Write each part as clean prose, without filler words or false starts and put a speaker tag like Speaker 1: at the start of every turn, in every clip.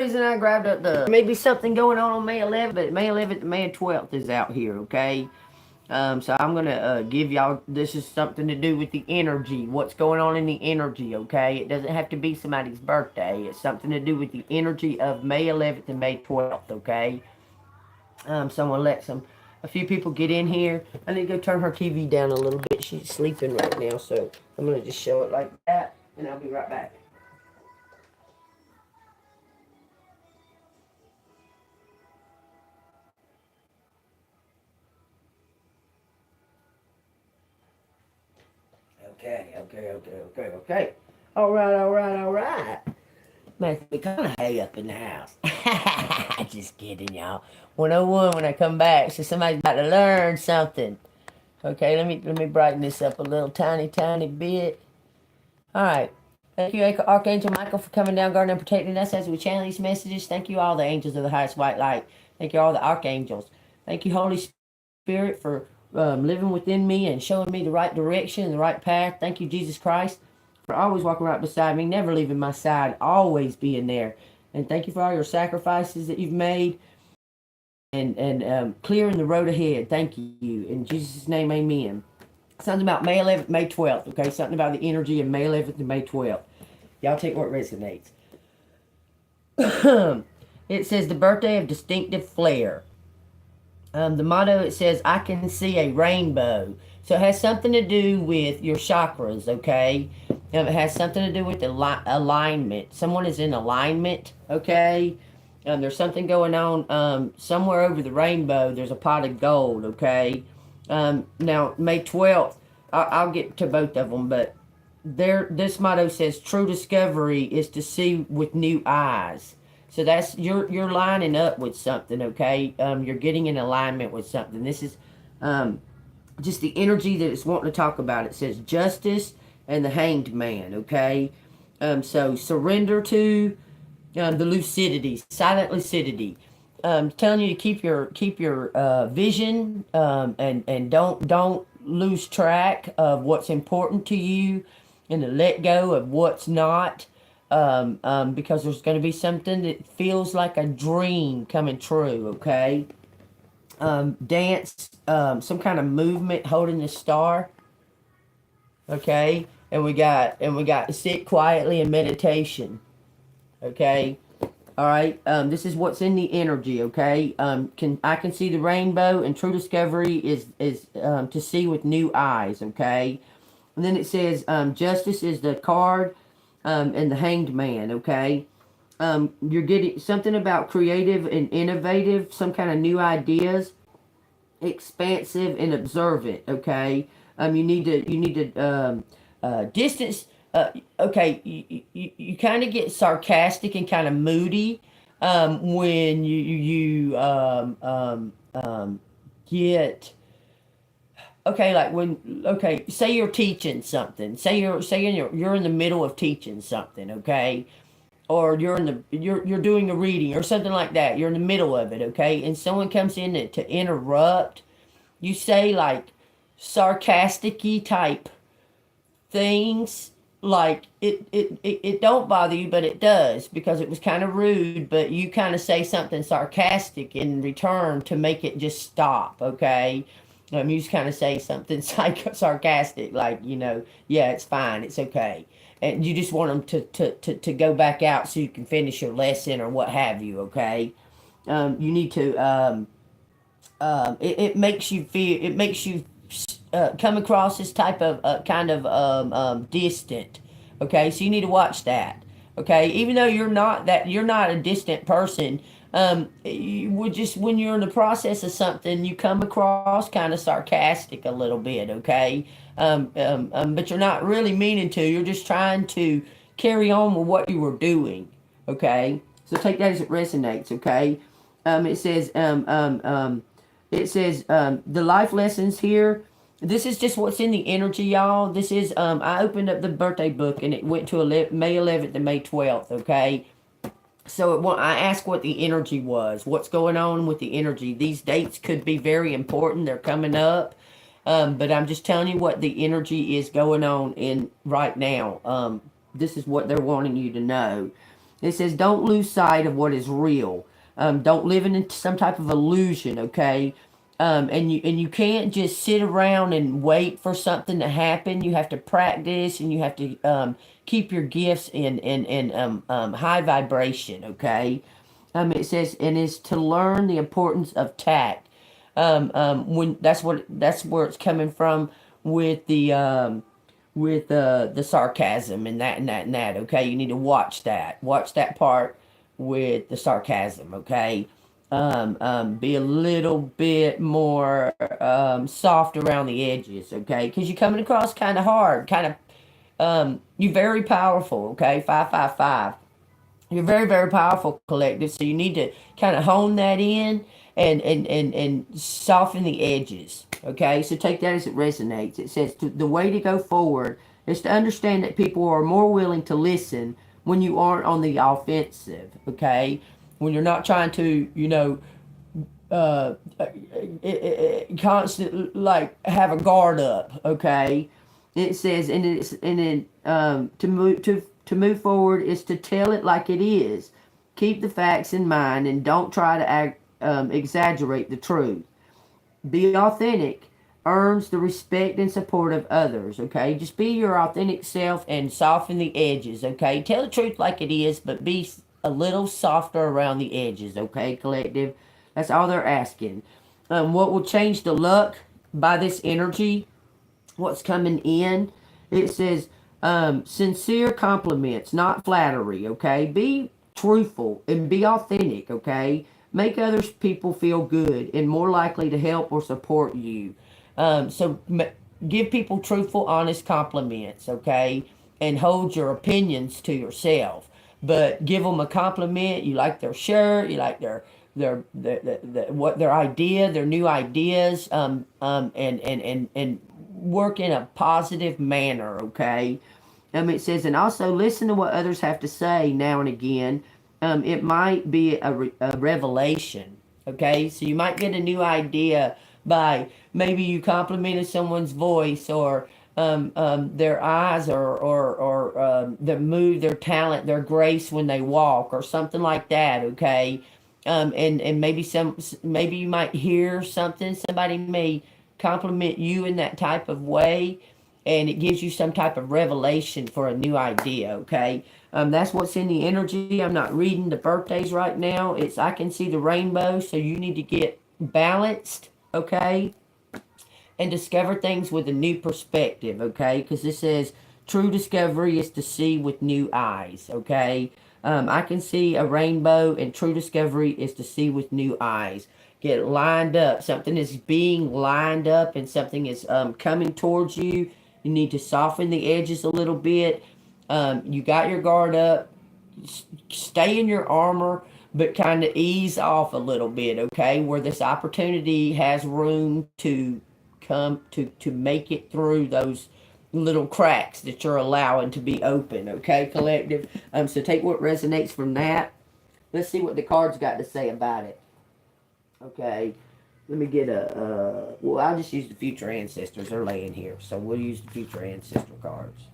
Speaker 1: reason I grabbed up the maybe something going on May 11th, but May 11th and May 12th is out here, okay? So I'm gonna give y'all. This is something to do with the energy. What's going on in the energy? Okay, it doesn't have to be somebody's birthday. It's something to do with the energy of May 11th and May 12th. Okay. So I'm gonna let a few people get in here. I need to go turn her TV down a little bit. She's sleeping right now, so I'm gonna just show it like that, and I'll be right back. Okay. All right. Must be kind of hay up in the house. Just kidding, y'all. 101 when I come back, so somebody's about to learn something. Okay, let me brighten this up a little tiny bit. All right. Thank you, Archangel Michael, for coming down, guarding, and protecting us as we channel these messages. Thank you, all the angels of the highest white light. Thank you, all the archangels. Thank you, Holy Spirit, for living within me and showing me the right direction and the right path. Thank you, Jesus Christ, for always walking right beside me, never leaving my side, always being there. And thank you for all your sacrifices that you've made and clearing the road ahead. Thank you. In Jesus' name, amen. Something about May 11th, May 12th, okay? Something about the energy of May 11th and May 12th. Y'all take what resonates. It says the birthday of distinctive flair. The motto, it says, I can see a rainbow. So it has something to do with your chakras, okay? It has something to do with alignment. Someone is in alignment, okay? There's something going on somewhere over the rainbow. There's a pot of gold, okay? Now, May 12th, I'll get to both of them, but this motto says, true discovery is to see with new eyes. So that's, you're lining up with something, okay? You're getting in alignment with something. This is just the energy that it's wanting to talk about. It says justice and the hanged man, okay? So surrender to the lucidity, silent lucidity. Telling you to keep your vision and don't lose track of what's important to you, and to let go of what's not, because there's going to be something that feels like a dream coming true. Okay. Dance, some kind of movement holding the star. Okay, and we got sit quietly in meditation. Okay. All right, this is what's in the energy, okay? I can see the rainbow, and true discovery is to see with new eyes, okay? And then it says justice is the card, and the hanged man, okay? You're getting something about creative and innovative, some kind of new ideas, expansive and observant, okay? You need to distance. Okay, you kind of get sarcastic and kind of moody when you get, okay, like when, okay, say you're teaching something, you're in the middle of teaching something, okay, or you're doing a reading or something like that. You're in the middle of it, okay, and someone comes in to interrupt. You say like sarcastic-y type things, like it don't bother you, but it does, because it was kind of rude, but you kind of say something sarcastic in return to make it just stop, okay? You just kind of say something sarcastic, like, yeah, it's fine, it's okay, and you just want them to go back out so you can finish your lesson or what have you, okay? You need to it makes you feel, it makes you come across this type of kind of distant. Okay, so you need to watch that. Okay, even though you're not a distant person, you would just, when you're in the process of something, you come across kind of sarcastic a little bit. Okay, but you're not really meaning to. You're just trying to carry on with what you were doing. Okay, so take that as it resonates. Okay, it says the life lessons here. This is just what's in the energy, y'all. This is, I opened up the birthday book and it went to May 11th and May 12th, okay? So I asked what the energy was. What's going on with the energy? These dates could be very important. They're coming up. But I'm just telling you what the energy is going on in right now. This is what they're wanting you to know. It says, don't lose sight of what is real. Don't live in some type of illusion, okay? And you can't just sit around and wait for something to happen. You have to practice, and you have to keep your gifts in high vibration, okay? It says, and is to learn the importance of tact. When that's where it's coming from with the sarcasm and that and that and that. Okay, you need to watch that part with the sarcasm. Okay, be a little bit more soft around the edges. Okay, because you're coming across kind of hard, kind of you're very powerful. Okay, 555. You're very, very powerful, collective. So you need to kind of hone that in and soften the edges. Okay, so take that as it resonates. It says the way to go forward is to understand that people are more willing to listen when you aren't on the offensive. Okay, when you're not trying to, uh, constant like have a guard up. Okay, it says, to move forward is to tell it like it is. Keep the facts in mind and don't try to exaggerate the truth. Be authentic earns the respect and support of others. Okay, just be your authentic self and soften the edges. Okay, tell the truth like it is, but be a little softer around the edges. Okay, collective. That's all they're asking. What will change the luck by this energy? What's coming in? It says sincere compliments, not flattery. Okay, be truthful and be authentic. Okay, make other people feel good and more likely to help or support you. So give people truthful, honest compliments. Okay, and hold your opinions to yourself. But give them a compliment. You like their shirt. You like what their idea, their new ideas. And work in a positive manner. Okay. It says, and also listen to what others have to say now and again. It might be a revelation. Okay, so you might get a new idea by maybe you complimented someone's voice or their eyes or their mood, their talent, their grace when they walk or something like that. Okay, and maybe you might hear something. Somebody may compliment you in that type of way, and it gives you some type of revelation for a new idea. Okay, that's what's in the energy. I'm not reading the birthdays right now. I can see the rainbow, so you need to get balanced. Okay, and discover things with a new perspective. Okay, because this says true discovery is to see with new eyes. Okay, I can see a rainbow, and true discovery is to see with new eyes. Get lined up. Something is being lined up, and something is coming towards you. You need to soften the edges a little bit. You got your guard up. Stay in your armor, but kind of ease off a little bit, okay? Where this opportunity has room to come to make it through those little cracks that you're allowing to be open, okay, collective? So take what resonates from that. Let's see what the cards got to say about it. Okay, let me get well, I'll just use the future ancestors. They're laying here, so we'll use the future ancestor cards.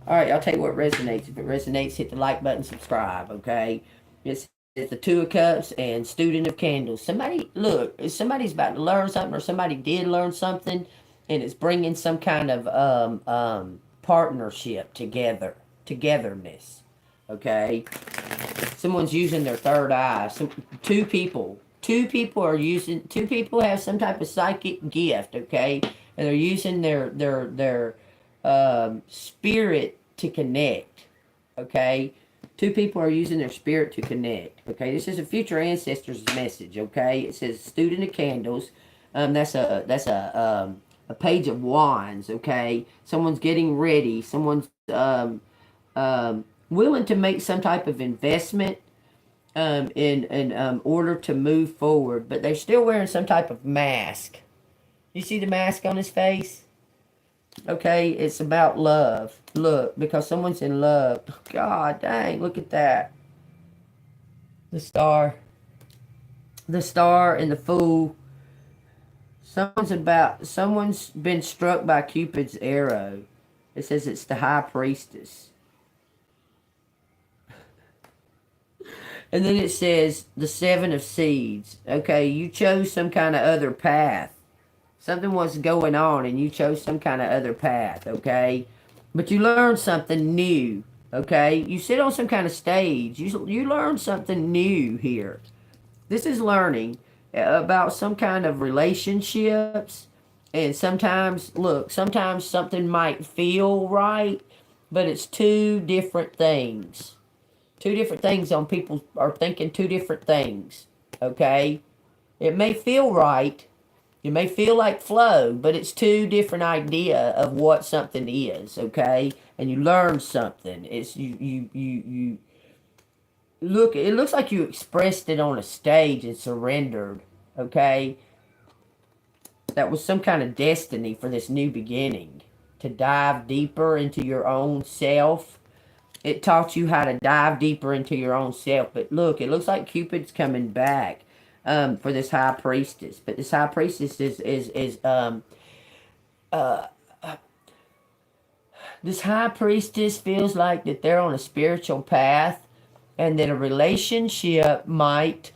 Speaker 1: All right, I'll tell you what resonates. If it resonates, hit the like button, subscribe, okay? It's the Two of Cups and Student of Candles. Somebody's about to learn something, or somebody did learn something, and it's bringing some kind of partnership togetherness, okay? Someone's using their third eye. Two people have some type of psychic gift, okay? And they're using their spirit to connect, okay? Two people are using their spirit to connect, okay? This is a future ancestors message, okay? It says Student of Candles. That's a page of wands, okay? Someone's getting ready. Someone's willing to make some type of investment in order to move forward, but they're still wearing some type of mask. You see the mask on his face? Okay, it's about love. Look, because someone's in love. God dang, look at that. The star. The star and the Fool. Someone's been struck by Cupid's arrow. It says it's the High Priestess. And then it says the 7 of seeds. Okay, you chose some kind of other path. Something was going on and you chose some kind of other path, okay? But you learned something new, okay? You sit on some kind of stage. You learn something new here. This is learning about some kind of relationships. And sometimes, look, sometimes something might feel right, but it's two different things. Two different things on people are thinking two different things, okay? It may feel right. It may feel like flow, but it's two different idea of what something is, okay? And you learn something. It's you look, it looks like you expressed it on a stage and surrendered, okay? That was some kind of destiny for this new beginning. To dive deeper into your own self. It taught you how to dive deeper into your own self. But look, it looks like Cupid's coming back for this high priestess. But this high priestess is this high priestess feels like that they're on a spiritual path, and that a relationship might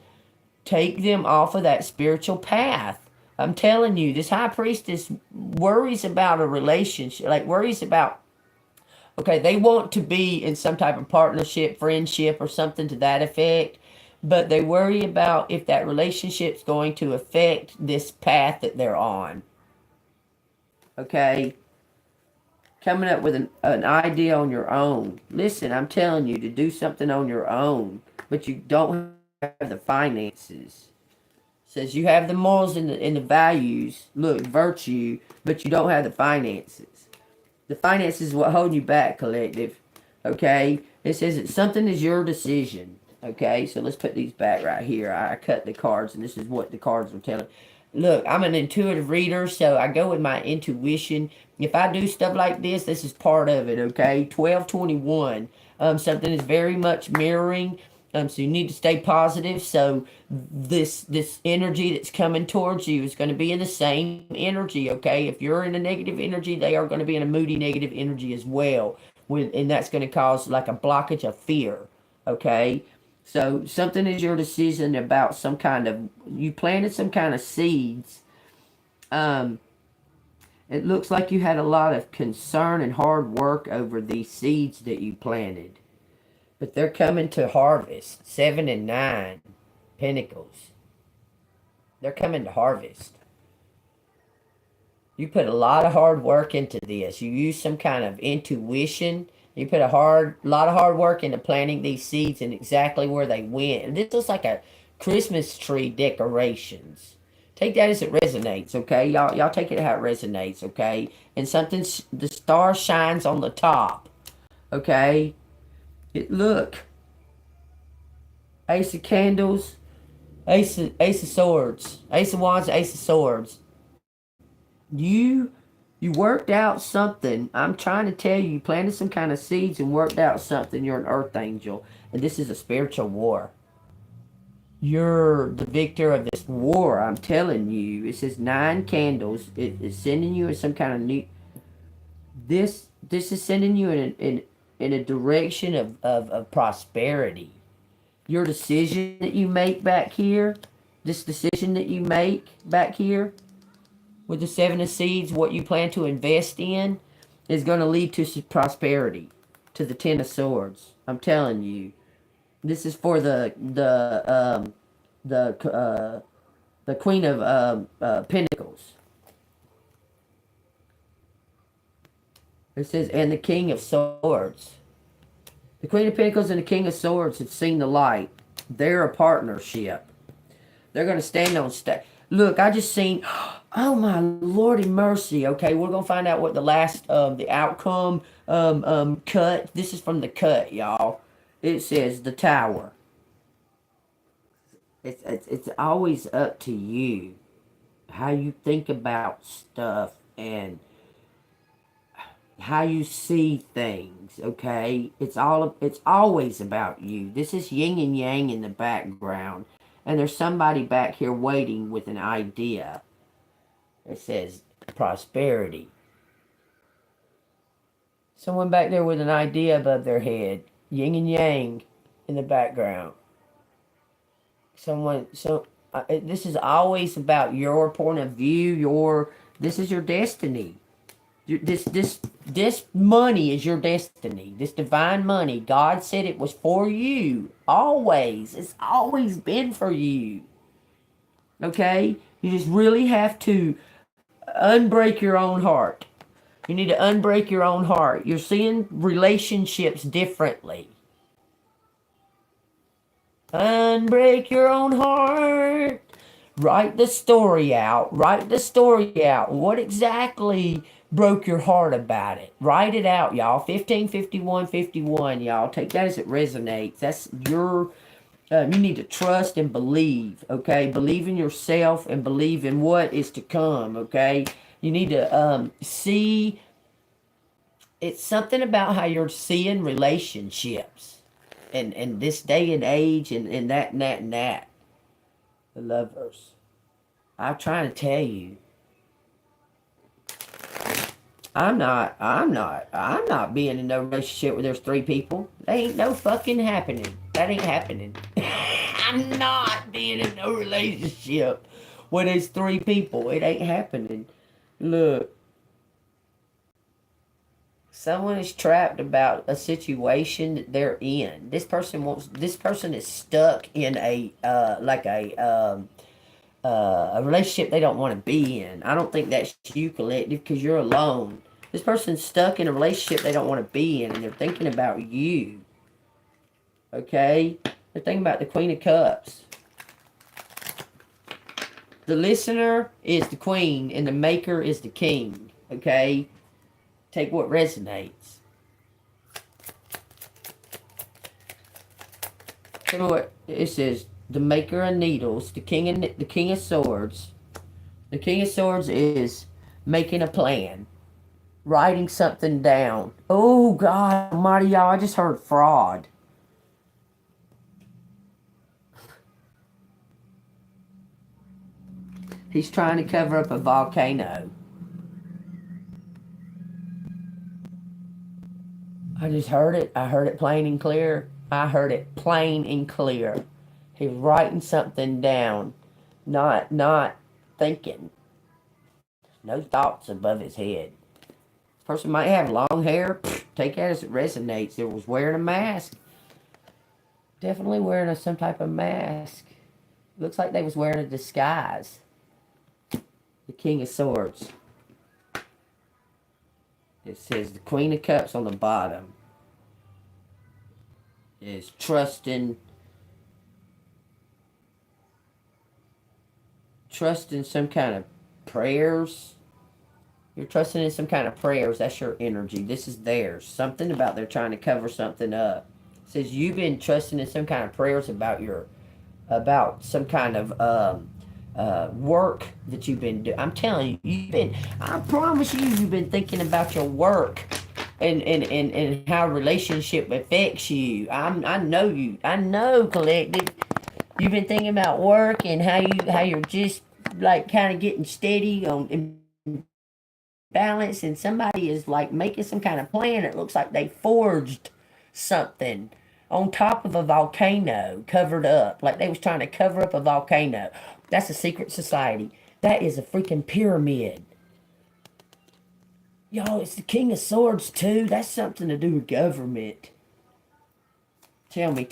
Speaker 1: take them off of that spiritual path. I'm telling you, this high priestess worries about a relationship, like worries about, okay, they want to be in some type of partnership, friendship, or something to that effect, but they worry about if that relationship's going to affect this path that they're on. Okay? Coming up with an idea on your own. Listen, I'm telling you to do something on your own, but you don't have the finances. Says you have the morals and the values, look, virtue, but you don't have the finances. The finances is what holding you back, collective. Okay? It says that something is your decision. Okay? So let's put these back right here. I cut the cards, and this is what the cards are telling. Look, I'm an intuitive reader, so I go with my intuition. If I do stuff like this is part of it, okay? 1221. Something is very much mirroring. So you need to stay positive. So this energy that's coming towards you is going to be in the same energy, okay? If you're in a negative energy, they are going to be in a moody negative energy as well. And that's going to cause like a blockage of fear, okay? So something is your decision about some kind of, you planted some kind of seeds. It looks like you had a lot of concern and hard work over these seeds that you planted. But they're coming to harvest. 7 and 9 Pentacles. They're coming to harvest. You put a lot of hard work into this. You use some kind of intuition. You put a lot of hard work into planting these seeds and exactly where they went. And this looks like a Christmas tree decorations. Take that as it resonates, okay? Y'all take it how it resonates, okay? And something, the star shines on the top, okay? Look. Ace of Candles, Ace of Swords, Ace of Wands, Ace of Swords. You worked out something. I'm trying to tell you, you planted some kind of seeds and worked out something. You're an earth angel. And this is a spiritual war. You're the victor of this war, I'm telling you. It says 9 candles. It's sending you in some kind of new... This is sending you in a direction of prosperity. Your decision that you make back here, this decision that you make back here with the 7 of seeds, what you plan to invest in is going to lead to prosperity, to the 10 of swords. I'm telling you. This is for the Queen of Pentacles. It says, and the King of Swords. The Queen of Pentacles and the King of Swords have seen the light. They're a partnership. They're going to stand on stage. Look, I just seen, oh my Lordy mercy. Okay, we're going to find out what the last, the outcome cut. This is from the cut, y'all. It says the Tower. It's always up to you how you think about stuff and how you see things, okay? It's always about you. This is yin and yang in the background. And there's somebody back here waiting with an idea. It says prosperity. Someone back there with an idea above their head. Yin and yang in the background. This is always about your point of view. This is your destiny. This money is your destiny. This divine money. God said it was for you. Always. It's always been for you. Okay? You just really have to unbreak your own heart. You need to unbreak your own heart. You're seeing relationships differently. Unbreak your own heart. Write the story out. Write the story out. What exactly broke your heart about it? Write it out, y'all. 155151, y'all. Take that as it resonates. That's your. You need to trust and believe, okay? Believe in yourself and believe in what is to come, okay? You need to see. It's something about how you're seeing relationships and this day and age and that and that and that. The lovers. I'm trying to tell you. I'm not being in no relationship where there's three people. That ain't no fucking happening. That ain't happening. I'm not being in no relationship where there's three people. It ain't happening. Look. Someone is trapped about a situation that they're in. This person is stuck in a relationship they don't want to be in. I don't think that's you, collective, because you're alone. This person's stuck in a relationship they don't want to be in, and they're thinking about you. Okay? They're thinking about the Queen of Cups. The listener is the queen, and the maker is the king. Okay? Take what resonates. You know what it says? The maker of needles, the king of swords. The king of swords is making a plan, writing something down. Oh God Almighty, y'all! I just heard fraud. He's trying to cover up a volcano. I just heard it. I heard it plain and clear. I heard it plain and clear. He's writing something down, not thinking. No thoughts above his head. This person might have long hair. Take that as it resonates. It was wearing a mask. Definitely wearing some type of mask. Looks like they was wearing a disguise. The King of Swords. It says the Queen of Cups on the bottom. Is trusting some kind of prayers. You're trusting in some kind of prayers. That's your energy. This is theirs. Something about they're trying to cover something up. It says you've been trusting in some kind of prayers about some kind of work that you've been doing. I'm telling you, I promise you've been thinking about your work and how relationship affects you. I know you. I know, collective. You've been thinking about work and how you're just like kind of getting steady on balance, and somebody is like making some kind of plan. It looks like they forged something on top of a volcano, covered up, like they was trying to cover up a volcano. That's a secret society. That is a freaking pyramid. Y'all, it's the King of Swords too. That's something to do with government. Tell me,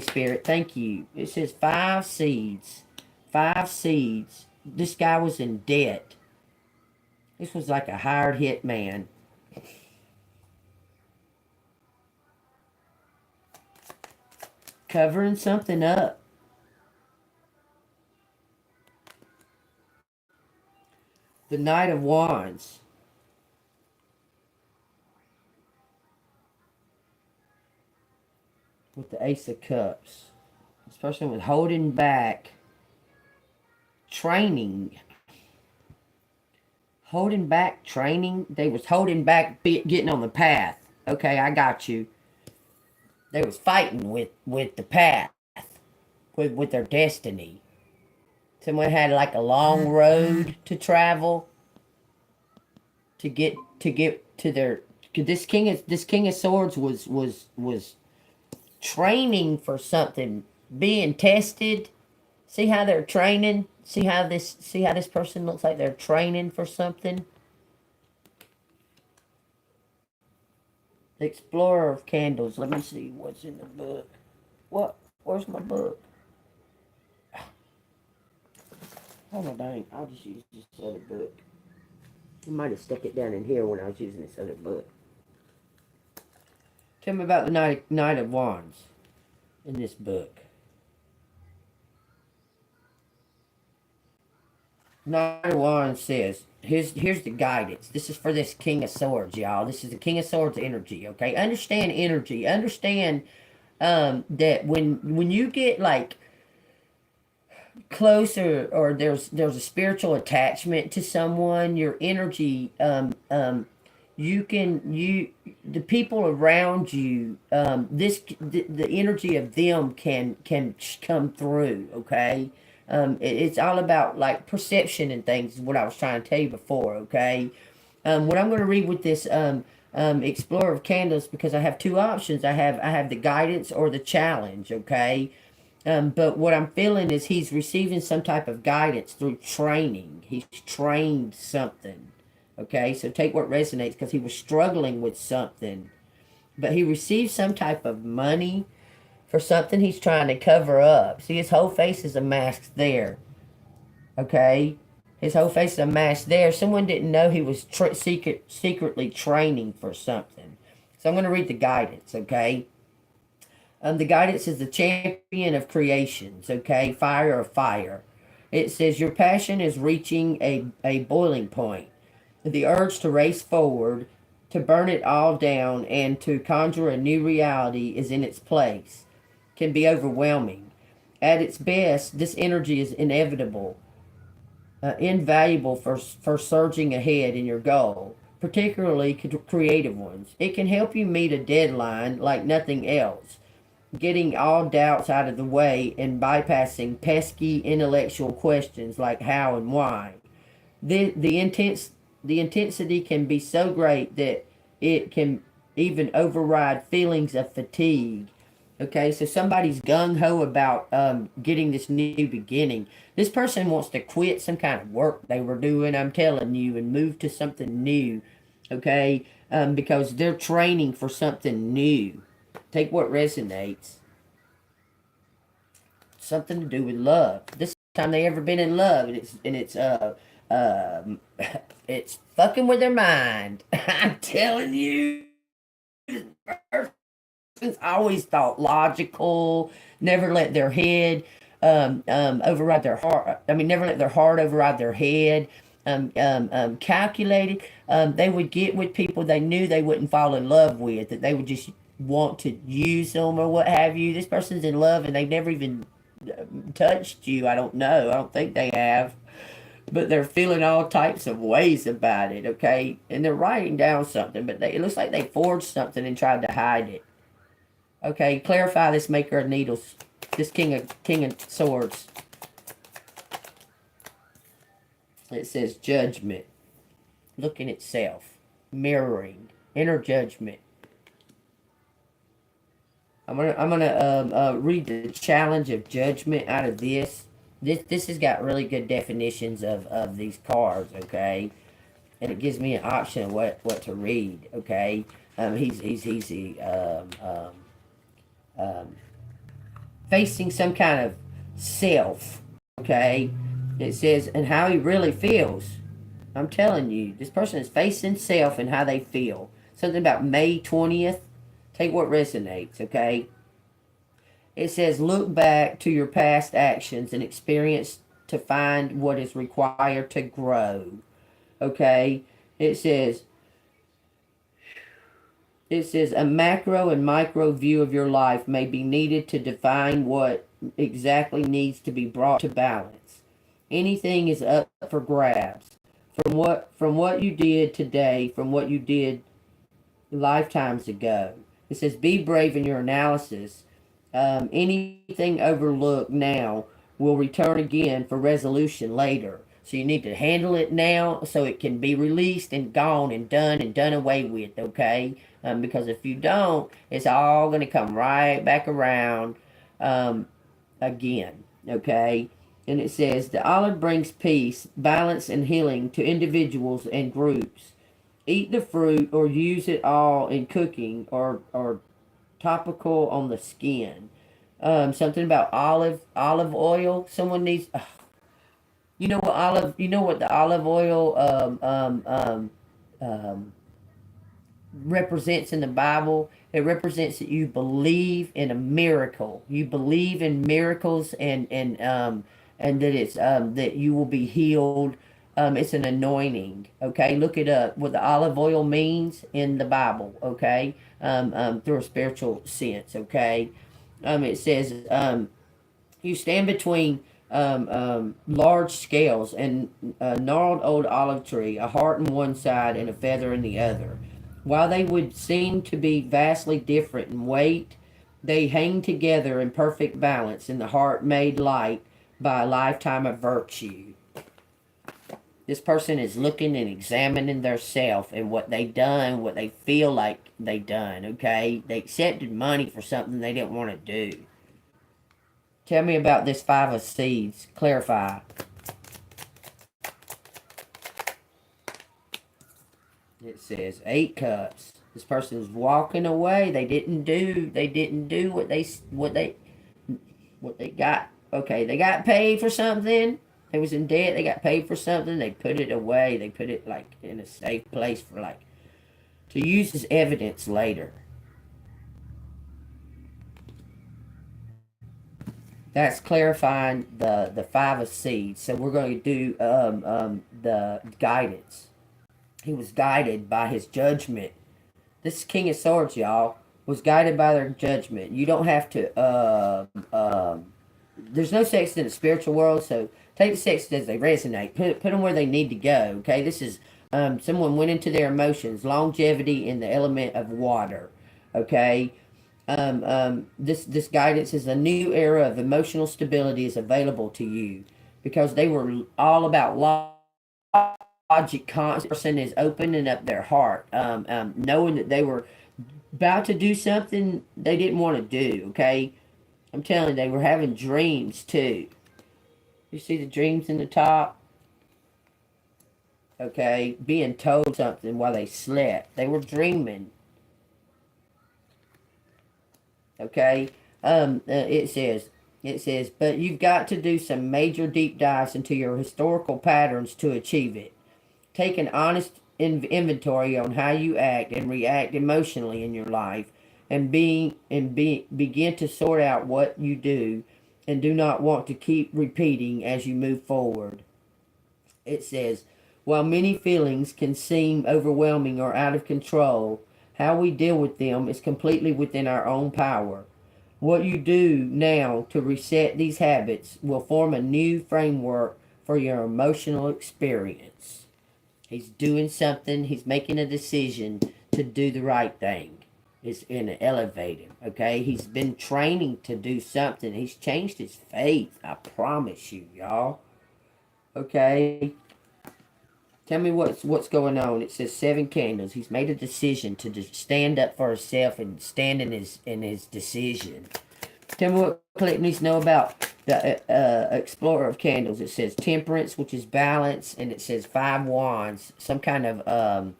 Speaker 1: Spirit. Thank you. It says 5 seeds. 5 seeds. This guy was in debt. This was like a hired hitman. Covering something up. The Knight of Wands. With the Ace of Cups. This person was holding back training. Holding back training. They was holding back getting on the path. Okay, I got you. They was fighting with the path. With their destiny. Someone had like a long road to travel to get to their. This king of swords was training for something being tested. See how they're training? See how this person looks like they're training for something? The Explorer of Candles. Let me see what's in the book. What? Where's my book? Oh, no, dang. I'll just use this other book. I might have stuck it down in here when I was using this other book. Tell me about the Knight of Wands in this book. Knight of Wands says, here's the guidance. This is for this King of Swords, y'all. This is the King of Swords energy, okay? Understand energy. Understand that when you get like closer, or there's a spiritual attachment to someone, your energy, the people around you, the energy of them can come through, okay? It's all about like perception and things is what I was trying to tell you before, okay? What I'm going to read with this Explorer of Candles, because I have two options. I have the guidance or the challenge, okay? But what I'm feeling is he's receiving some type of guidance through training. He's trained something, okay? So take what resonates, because he was struggling with something. But he received some type of money for something he's trying to cover up. See, his whole face is a mask there, okay? His whole face is a mask there. Someone didn't know he was secretly training for something. So I'm going to read the guidance, okay? The guidance is the champion of creations, okay? Fire of fire. It says, your passion is reaching a boiling point. The urge to race forward, to burn it all down, and to conjure a new reality is in its place. Can be overwhelming. At its best, this energy is inevitable, invaluable for surging ahead in your goal, particularly creative ones. It can help you meet a deadline like nothing else, getting all doubts out of the way and bypassing pesky intellectual questions like how and why. The intensity can be so great that it can even override feelings of fatigue. Okay, so somebody's gung-ho about getting this new beginning. This person wants to quit some kind of work they were doing, I'm telling you, and move to something new, okay? Because they're training for something new. Take what resonates. Something to do with love. This time they ever been in love, and it's fucking with their mind. I'm telling you. Always thought logical, never let their head override their heart. I mean, never let their heart override their head. Calculated. They would get with people they knew they wouldn't fall in love with, that they would just want to use them or what have you. This person's in love and they've never even touched you. I don't know. I don't think they have. But they're feeling all types of ways about it, okay? And they're writing down something, but it looks like they forged something and tried to hide it. Okay, clarify this Maker of Needles, this King of Swords. It says judgment, looking at self, mirroring, inner judgment. I'm gonna read the challenge of judgment out of this. This has got really good definitions of these cards, okay, and it gives me an option of what to read, okay. Facing some kind of self, okay? It says, and how he really feels. I'm telling you, this person is facing self and how they feel. Something about May 20th. Take what resonates, okay? It says, look back to your past actions and experience to find what is required to grow, okay? It says, a macro and micro view of your life may be needed to define what exactly needs to be brought to balance. Anything is up for grabs. From what you did today, from what you did lifetimes ago. It says, be brave in your analysis. Anything overlooked now will return again for resolution later. So you need to handle it now so it can be released and gone and done away with, okay? Because if you don't, it's all going to come right back around. again, okay? And it says, the olive brings peace, balance, and healing to individuals and groups. Eat the fruit or use it all in cooking or topical on the skin. Something about olive oil. Someone needs. You know what the olive oil represents in the Bible. It represents that you believe in a miracle. You believe in miracles and that it's that you will be healed. It's an anointing. Okay, look it up. What the olive oil means in the Bible. Okay, through a spiritual sense. Okay, it says you stand between large scales and a gnarled old olive tree, a heart in one side and a feather in the other. While they would seem to be vastly different in weight, they hang together in perfect balance in the heart made light by a lifetime of virtue. This person is looking and examining their self and what they done, what they feel like they done, okay? They accepted money for something they didn't want to do. Tell me about this five of seeds. Clarify. It says 8 cups. This person is walking away. They didn't do what they got. Okay, they got paid for something. They was in debt. They got paid for something. They put it away. They put it like in a safe place for like to use as evidence later. That's clarifying the five of seeds. So we're going to do the guidance. He was guided by his judgment. This King of Swords, y'all, was guided by their judgment. You don't have to. There's no sex in the spiritual world, so take the sex as they resonate. Put them where they need to go. Okay, this is someone went into their emotions, longevity in the element of water. Okay. This guidance is a new era of emotional stability is available to you because they were all about logic. Constant person is opening up their heart, knowing that they were about to do something they didn't want to do. Okay, I'm telling you, they were having dreams too. You see the dreams in the top. Okay, being told something while they slept. They were dreaming. Okay, it says, but you've got to do some major deep dives into your historical patterns to achieve it. Take an honest inventory on how you act and react emotionally in your life, and begin to sort out what you do and do not want to keep repeating as you move forward. It says, while many feelings can seem overwhelming or out of control, how we deal with them is completely within our own power. What you do now to reset these habits will form a new framework for your emotional experience. He's doing something. He's making a decision to do the right thing. It's going to elevate him, okay? He's been training to do something. He's changed his faith. I promise you, y'all. Okay? Tell me what's going on. It says 7 candles. He's made a decision to just stand up for himself and stand in his decision. Tell me what Clint needs to know about the Explorer of Candles. It says temperance, which is balance, and it says 5 wands. Some kind of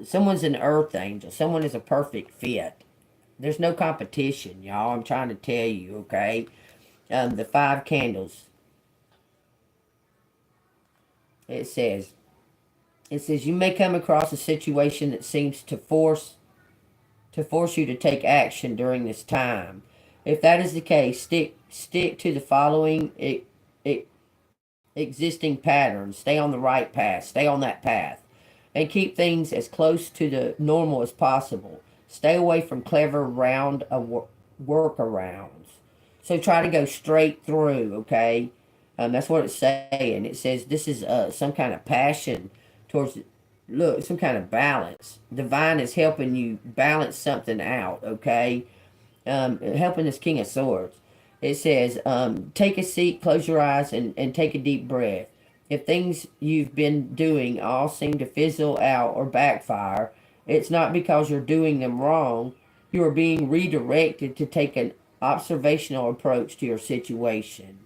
Speaker 1: someone's an earth angel. Someone is a perfect fit. There's no competition, y'all. I'm trying to tell you, okay? The 5 candles. It says you may come across a situation that seems to force you to take action during this time. If that is the case, stick to the following existing patterns. Stay on the right path. Stay on that path, and keep things as close to the normal as possible. Stay away from clever round workarounds. So try to go straight through. Okay. That's what it's saying. It says this is some kind of passion towards, look, some kind of balance. Divine is helping you balance something out, okay? Helping this King of Swords. It says, take a seat, close your eyes, and take a deep breath. If things you've been doing all seem to fizzle out or backfire, it's not because you're doing them wrong. You are being redirected to take observational approach to your situation.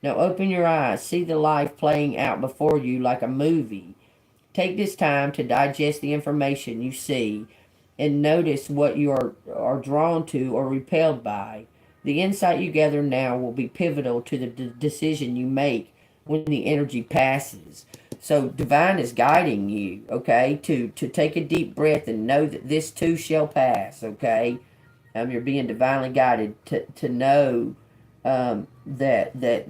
Speaker 1: Now open your eyes, see the life playing out before you like a movie. Take this time to digest the information you see and notice what you are drawn to or repelled by. The insight you gather now will be pivotal to the decision you make when the energy passes. So divine is guiding you, okay, to take a deep breath and know that this too shall pass, okay? You're being divinely guided to know that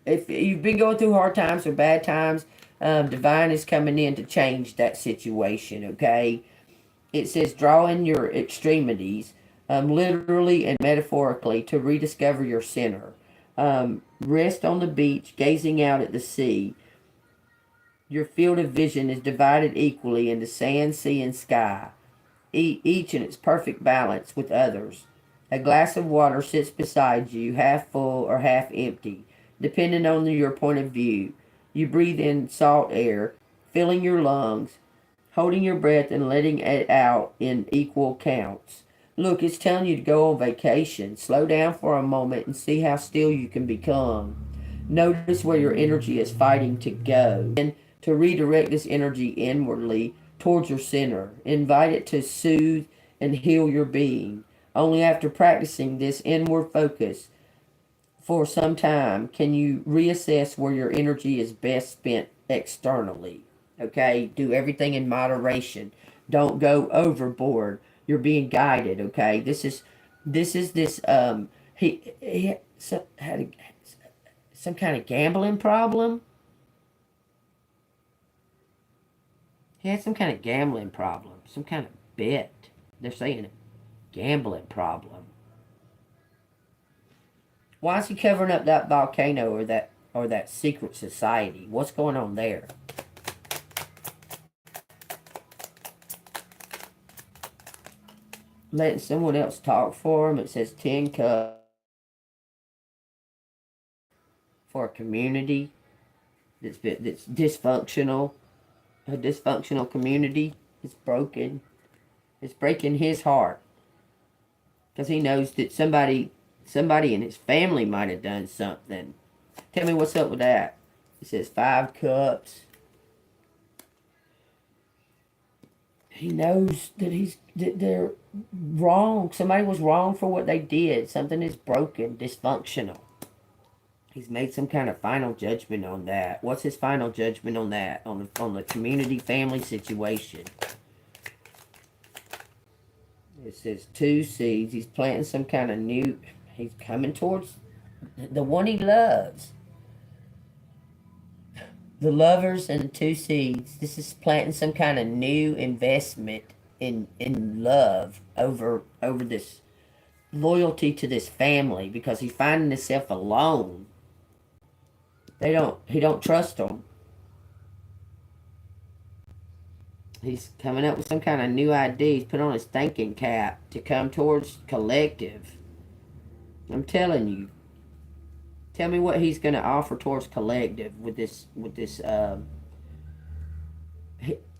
Speaker 1: if you've been going through hard times or bad times, divine is coming in to change that situation, okay? It says draw in your extremities, literally and metaphorically, to rediscover your center. Rest on the beach, gazing out at the sea. Your field of vision is divided equally into sand, sea, and sky, each in its perfect balance with others. A glass of water sits beside you, half full or half empty, depending on your point of view. You breathe in salt air, filling your lungs, holding your breath and letting it out in equal counts. Look, it's telling you to go on vacation. Slow down for a moment and see how still you can become. Notice where your energy is fighting to go. And to redirect this energy inwardly towards your center. Invite it to soothe and heal your being. Only after practicing this inward focus for some time can you reassess where your energy is best spent externally. Okay? Do everything in moderation. Don't go overboard. You're being guided, okay? This he had some kind of gambling problem. He had some kind of gambling problem, some kind of bet. They're saying a gambling problem. Why is he covering up that volcano or that secret society? What's going on there? Letting someone else talk for him. It says 10 cups for a community that's dysfunctional. A dysfunctional community. It's broken. It's breaking his heart. Because he knows that somebody in his family might have done something. Tell me what's up with that. It says 5 cups. He knows that they're wrong. Somebody was wrong for what they did. Something is broken, dysfunctional. He's made some kind of final judgment on that. What's his final judgment on that? On the community family situation. It says 2 seeds. He's planting some kind of new. He's coming towards the one he loves. The lovers and the 2 seeds. This is planting some kind of new investment in love over this loyalty to this family, because he's finding himself alone. He don't trust them. He's coming up with some kind of new idea. He's put on his thinking cap to come towards collective. I'm telling you. Tell me what he's going to offer towards collective with this.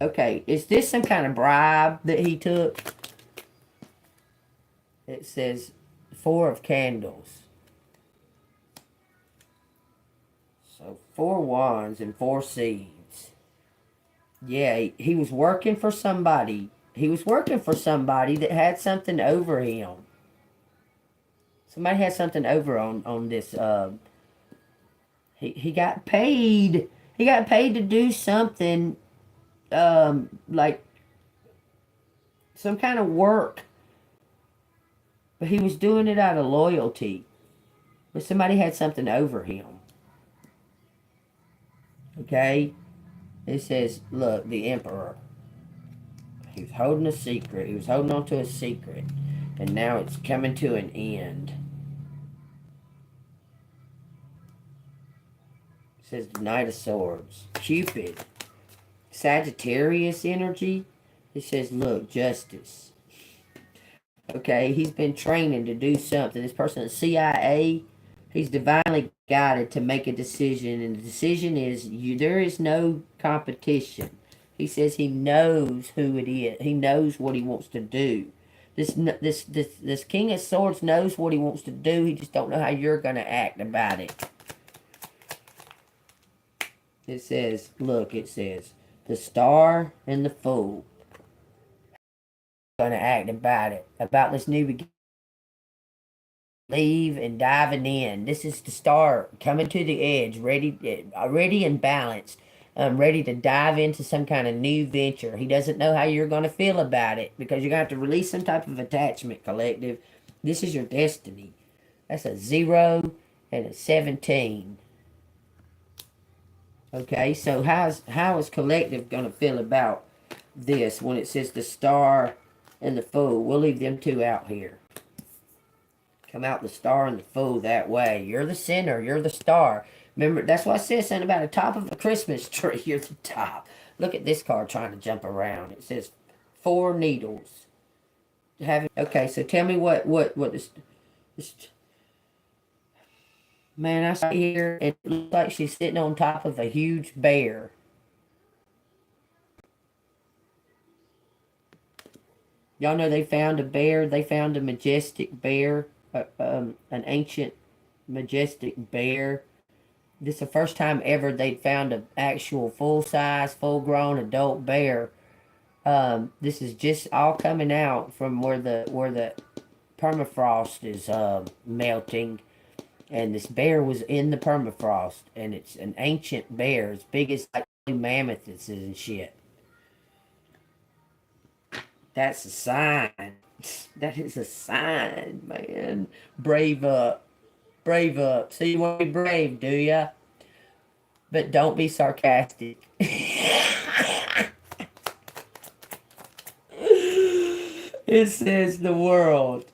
Speaker 1: Okay, is this some kind of bribe that he took? It says 4 of candles. So 4 wands and 4 seeds. Yeah, he was working for somebody. He was working for somebody that had something over him. Somebody had something over on this. He got paid. He got paid to do something, like some kind of work. But he was doing it out of loyalty. But somebody had something over him. Okay? It says, look, the Emperor. He was holding a secret. He was holding on to a secret. And now it's coming to an end. It says the Knight of Swords. Cupid. Sagittarius energy. It says, look, justice. Okay, he's been training to do something. This person is CIA. He's divinely guided to make a decision. And the decision is, there is no competition. He says he knows who it is. He knows what he wants to do. This King of Swords knows what he wants to do. He just don't know how you're going to act about it. It says, look, it says, the Star and the Fool. Going to act about it. About this new beginning. Leave and diving in. This is the Star coming to the edge, ready and balanced. Ready to dive into some kind of new venture. He doesn't know how you're going to feel about it because you're going to have to release some type of attachment, collective. This is your destiny. That's a 0 and a 17. Okay, so how is collective going to feel about this when it says the Star and the Fool? We'll leave them two out here. Come out the Star and the Fool that way. You're the center. You're the star. Remember, that's why I said something about the top of a Christmas tree. You're the top. Look at this card trying to jump around. It says 4 needles. Okay, so tell me what this man, I see here, it looks like she's sitting on top of a huge bear. Y'all know they found a bear. They found a majestic bear. An ancient majestic bear. This is the first time ever they'd found an actual full-size, full-grown adult bear. This is just all coming out from where the permafrost is melting, and this bear was in the permafrost, and it's an ancient bear, as big as like mammoths and shit. That's a sign. That is a sign, man. Brave up. Brave up. So you want to be brave, do ya? But don't be sarcastic. It says the world.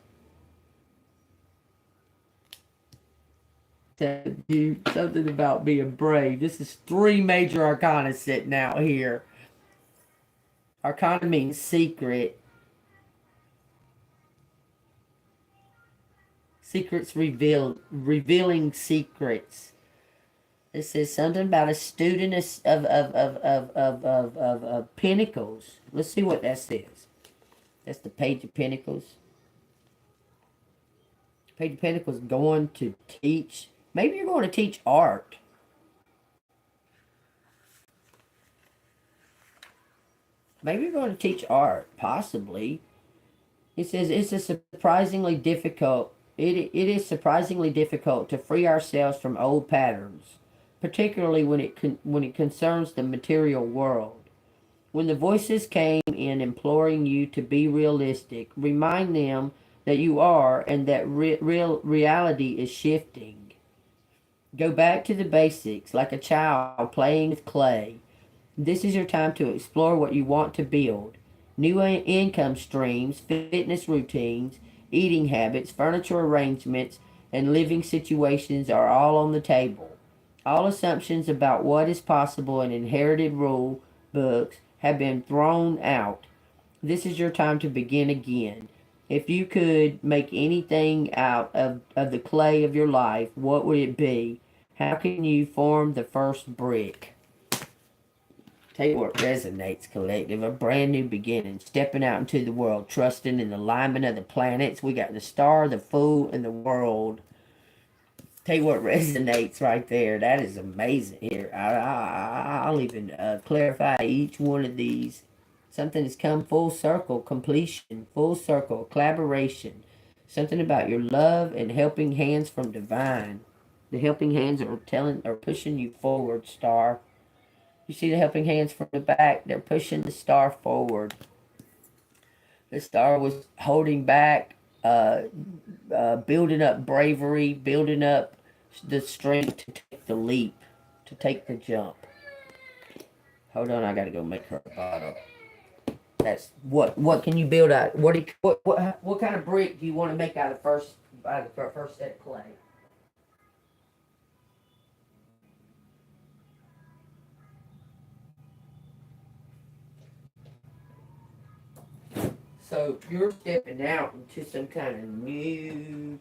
Speaker 1: Tell you something about being brave. This is 3 major arcana sitting out here. Arcana means secret. Secrets revealing secrets. It says something about a student of Pentacles. Let's see what that says. That's the Page of Pentacles. Page of Pentacles going to teach. Maybe you're going to teach art. Maybe you're going to teach art, possibly. It says it's a surprisingly difficult. It is surprisingly difficult to free ourselves from old patterns, particularly when it concerns the material world. When the voices came in imploring you to be realistic, remind them that you are and that reality is shifting. Go back to the basics, like a child playing with clay. This is your time to explore what you want to build. New income streams, fitness routines, eating habits, furniture arrangements, and living situations are all on the table. All assumptions about what is possible in inherited rule books have been thrown out. This is your time to begin again. If you could make anything out of the clay of your life, what would it be? How can you form the first brick? Tell you what resonates, collective. A brand new beginning. Stepping out into the world. Trusting in the alignment of the planets. We got the Star, the Fool, and the world. Tell you what resonates right there. That is amazing here. I'll even clarify each one of these. Something has come full circle. Completion. Full circle. Collaboration. Something about your love and helping hands from divine. The helping hands are pushing you forward, Star. You see the helping hands from the back? They're pushing the Star forward. The Star was holding back, building up bravery, building up the strength to take the leap, to take the jump. Hold on, I gotta go make her a bottle. That's what can you build out? What kind of brick do you want to make out of first set of clay? So you're stepping out into some kind of new,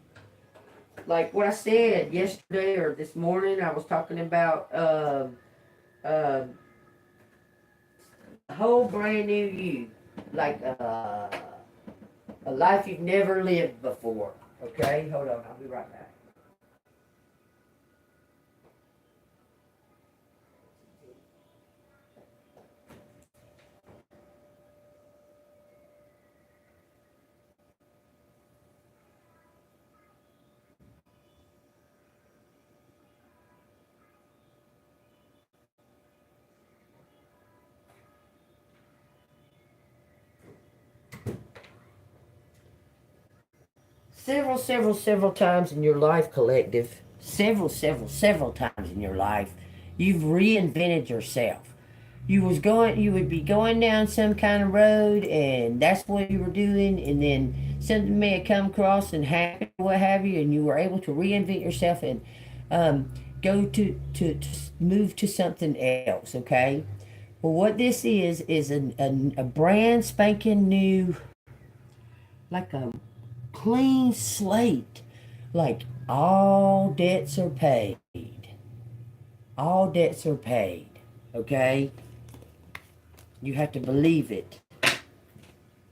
Speaker 1: like what I said yesterday or this morning. I was talking about a whole brand new you, like A life you've never lived before. Okay? Hold on. I'll be right back. Several times in your life, collective, several times in your life, you've reinvented yourself. You would be going down some kind of road, and that's what you were doing, and then something may have come across and happened, what have you, and you were able to reinvent yourself and go to move to something else. Okay. Well, what this is a brand spanking new, like a clean slate. Like all debts are paid. All debts are paid. Okay? You have to believe it.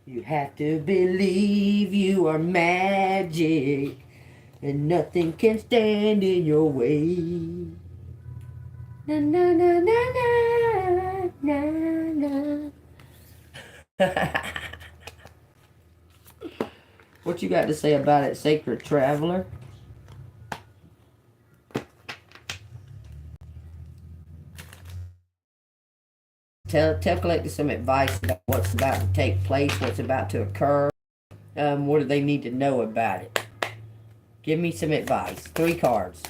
Speaker 1: You have to believe you are magic and nothing can stand in your way. Na na na na na na na. What you got to say about it, Sacred Traveler? Tell Collector some advice about what's about to take place, what's about to occur. What do they need to know about it? Give me some advice. 3 cards.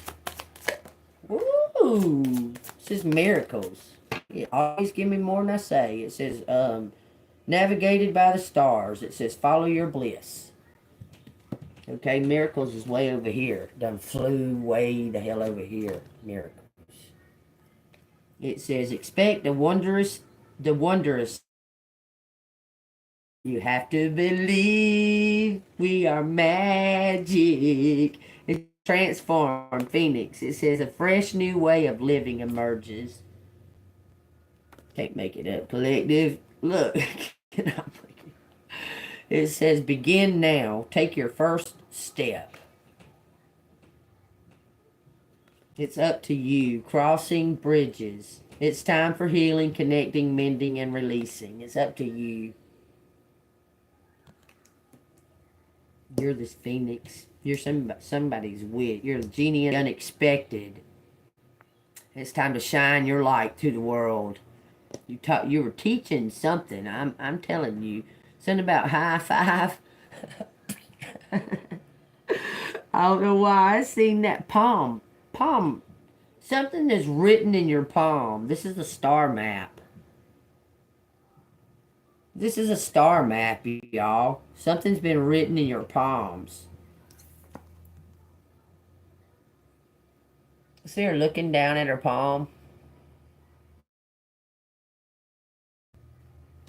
Speaker 1: Ooh, this is miracles. It always give me more than I say. It says, navigated by the stars. It says, follow your bliss. Okay, miracles is way over here. Done flew way the hell over here. Miracles. It says, expect the wondrous. You have to believe we are magic. It's transformed Phoenix. It says a fresh new way of living emerges. Can't make it up, collective. Look. It says begin now. Take your first step. It's up to you. Crossing bridges. It's time for healing, connecting, mending, and releasing. It's up to you. You're this Phoenix. You're somebody's wit. You're the genie of the unexpected. It's time to shine your light to the world. You were teaching something. I'm telling you. Something about high five. I don't know why I seen that palm. Something is written in your palm. This is a star map. This is a star map, y'all. Something's been written in your palms. See her looking down at her palm.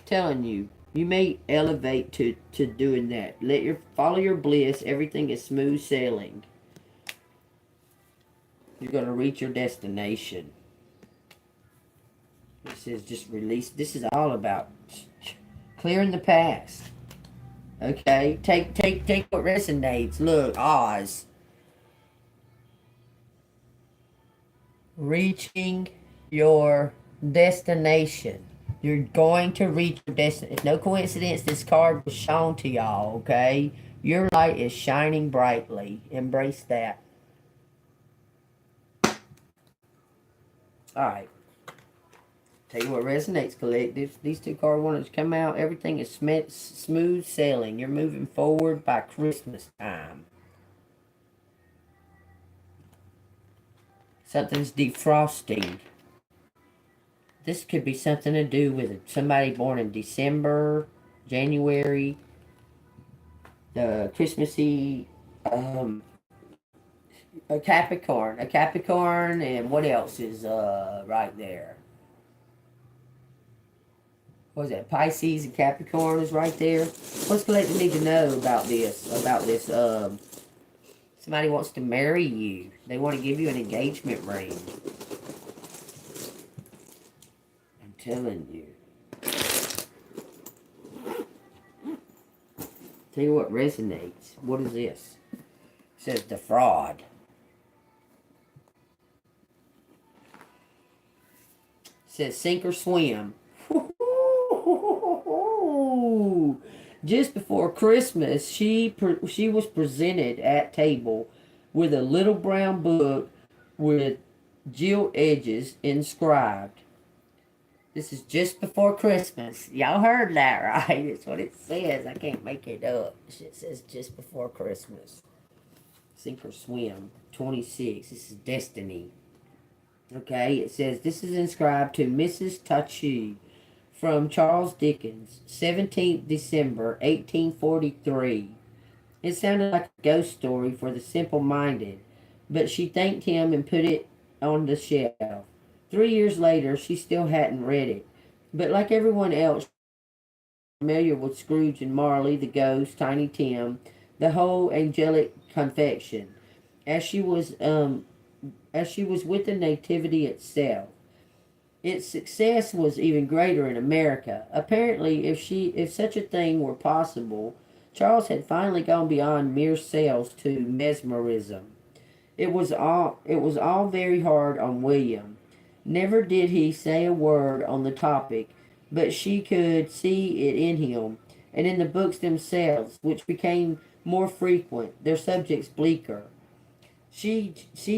Speaker 1: Telling you, you may elevate to doing that. Follow your bliss. Everything is smooth sailing. You're going to reach your destination. This is just release. This is all about clearing the past. Okay? Take what resonates. Look, Oz. Reaching your destination. You're going to reach your destination. It's no coincidence this card was shown to y'all, okay? Your light is shining brightly. Embrace that. Alright. Tell you what resonates, collective. These 2 card warnings come out. Everything is smooth sailing. You're moving forward by Christmas time. Something's defrosting. This could be something to do with somebody born in December, January, the Christmassy, a Capricorn, and what else is right there? What is that? Pisces and Capricorn is right there. What's collective need to know about this? Somebody wants to marry you. They want to give you an engagement ring. I'm telling you. Tell you what resonates. What is this? It says the fraud. It says sink or swim. Just before Christmas, she was presented at table with a little brown book with gilt edges inscribed. This is just before Christmas. Y'all heard that, right? That's what it says. I can't make it up. It says just before Christmas. Sink or swim. 26. This is destiny. Okay, it says this is inscribed to Mrs. Tachu from Charles Dickens, 17th December, 1843. It sounded like a ghost story for the simple-minded, but she thanked him and put it on the shelf. 3 years later, she still hadn't read it. But like everyone else, familiar with Scrooge and Marley, the ghost, Tiny Tim, the whole angelic confection, as she was with the nativity itself. Its success was even greater in America. Apparently, if such a thing were possible, Charles had finally gone beyond mere sales to mesmerism. It was all very hard on William. Never did he say a word on the topic, but she could see it in him, and in the books themselves, which became more frequent, their subjects bleaker. She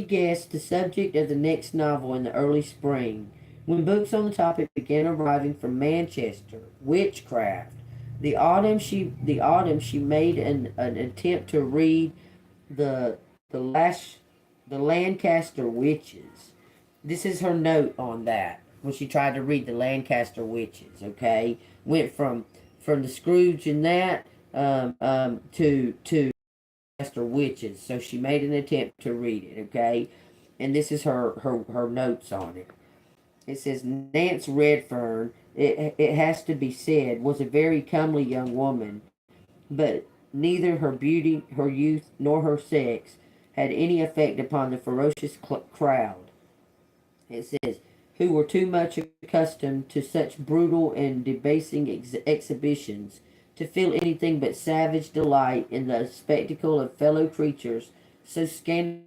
Speaker 1: guessed the subject of the next novel in the early spring, when books on the topic began arriving from Manchester. Witchcraft. The autumn she made an attempt to read the Lancaster Witches. This is her note on that when she tried to read the Lancaster Witches. Okay, went from the Scrooge and that to Lancaster Witches. So she made an attempt to read it. Okay, and this is her notes on it. It says Nance Redfern. It has to be said was a very comely young woman, but neither her beauty, her youth, nor her sex had any effect upon the ferocious crowd. It says, who were too much accustomed to such brutal and debasing exhibitions to feel anything but savage delight in the spectacle of fellow creatures so scandalous,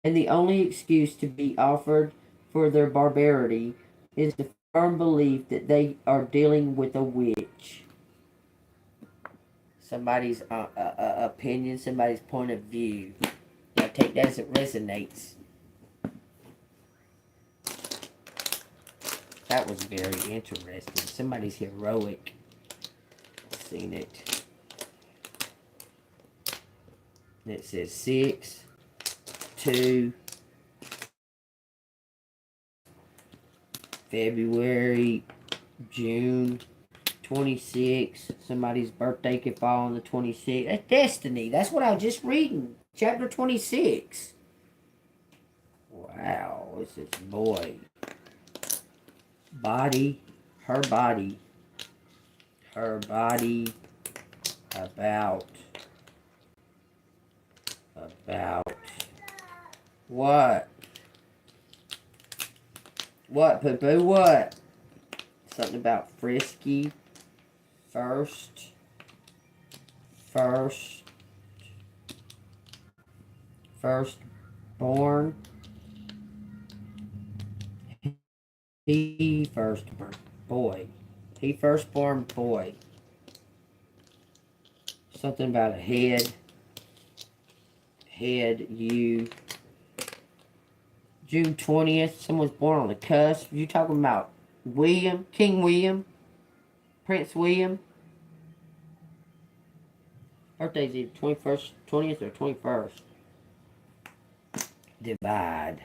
Speaker 1: and the only excuse to be offered for their barbarity is the firm belief that they are dealing with a witch. Somebody's opinion, somebody's point of view. I take that as it resonates. That was very interesting. Somebody's heroic. Seen it. It says 6, 2, February, June 26. Somebody's birthday could fall on the 26th. That's destiny. That's what I was just reading. Chapter 26. Wow. This is boy. Body. Her body. Her body. About. What? What, poo-poo? What? Something about frisky. First. Firstborn. He firstborn boy. He firstborn boy. Something about a head. You. June 20th. Someone's born on the cusp. You talking about William? King William? Prince William? Birthday's either 21st, 20th, or 21st. Divide.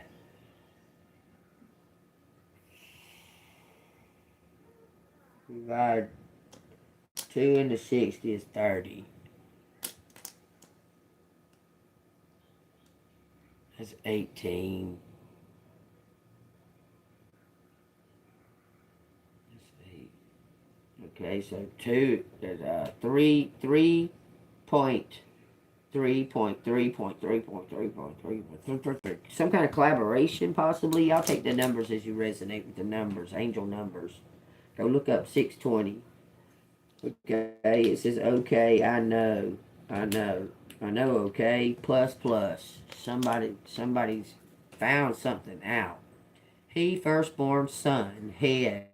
Speaker 1: Divide 2 into 60 is 30. That's 18. That's 8. Okay, so 2, 3.3.3.3.3.3. Some kind of collaboration, possibly. Y'all take the numbers as you resonate with the numbers. Angel numbers. Go look up 620. Okay, it says okay, I know. Okay, plus plus. Somebody's found something out. He firstborn son, head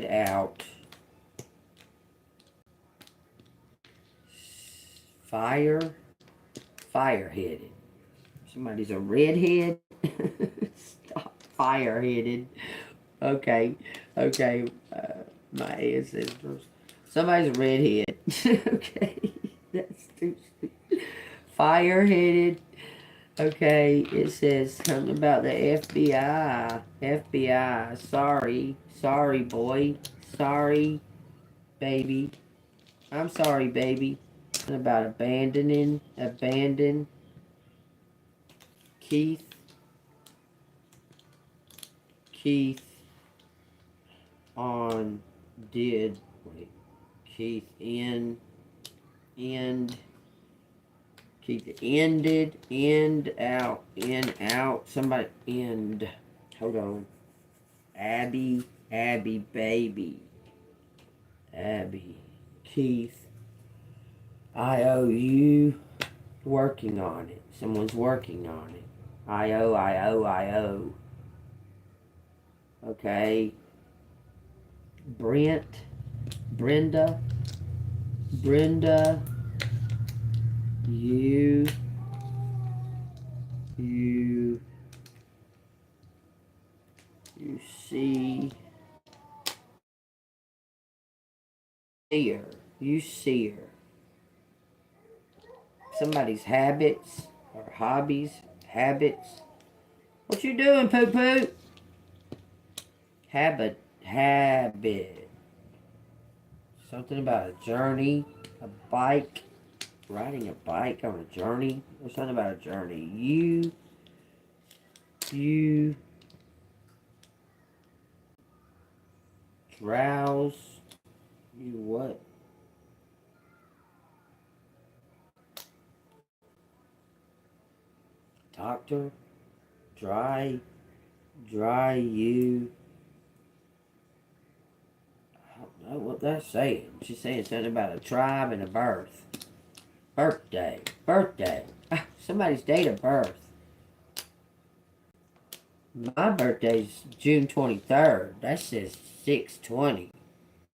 Speaker 1: out. Fire-headed. Somebody's a redhead. Stop, fire-headed. Okay, okay. My ancestors. Somebody's a redhead. Okay, that's too stupid. Fire-headed. Okay, it says something about the FBI. FBI. Sorry, boy. Sorry, baby. I'm sorry, baby. Something about abandon. Keith. On did wait. Keith end Keith end out somebody end. Hold on. Abby baby. Abby Keith, IOU, working on it. Someone's working on it. I-O. Okay. Brenda, you see her. You see her. Somebody's habits or hobbies, habits. What you doing, poo-poo? Habit. Something about a journey, a bike, riding a bike on a journey, or something about a journey. You drowse, you what? Doctor, dry, you. I don't know what that's saying. She's saying something about a tribe and a birthday. Somebody's date of birth. My birthday's June 23rd. That says 6/20.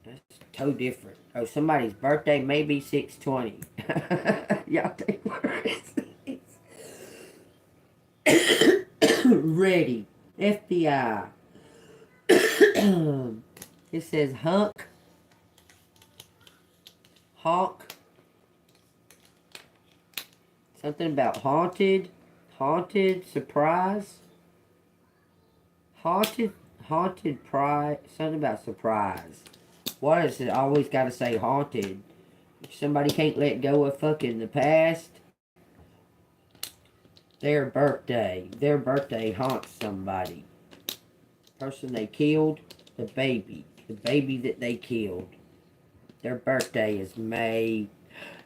Speaker 1: That's totally different. Oh, somebody's birthday may be 6/20. Y'all take words. Ready. FBI. It says honk. Something about haunted, surprise. Haunted pride, something about surprise. Why is it always gotta say haunted? If somebody can't let go of fucking the past, their birthday haunts somebody. Person they killed, the baby that they killed. Their birthday is May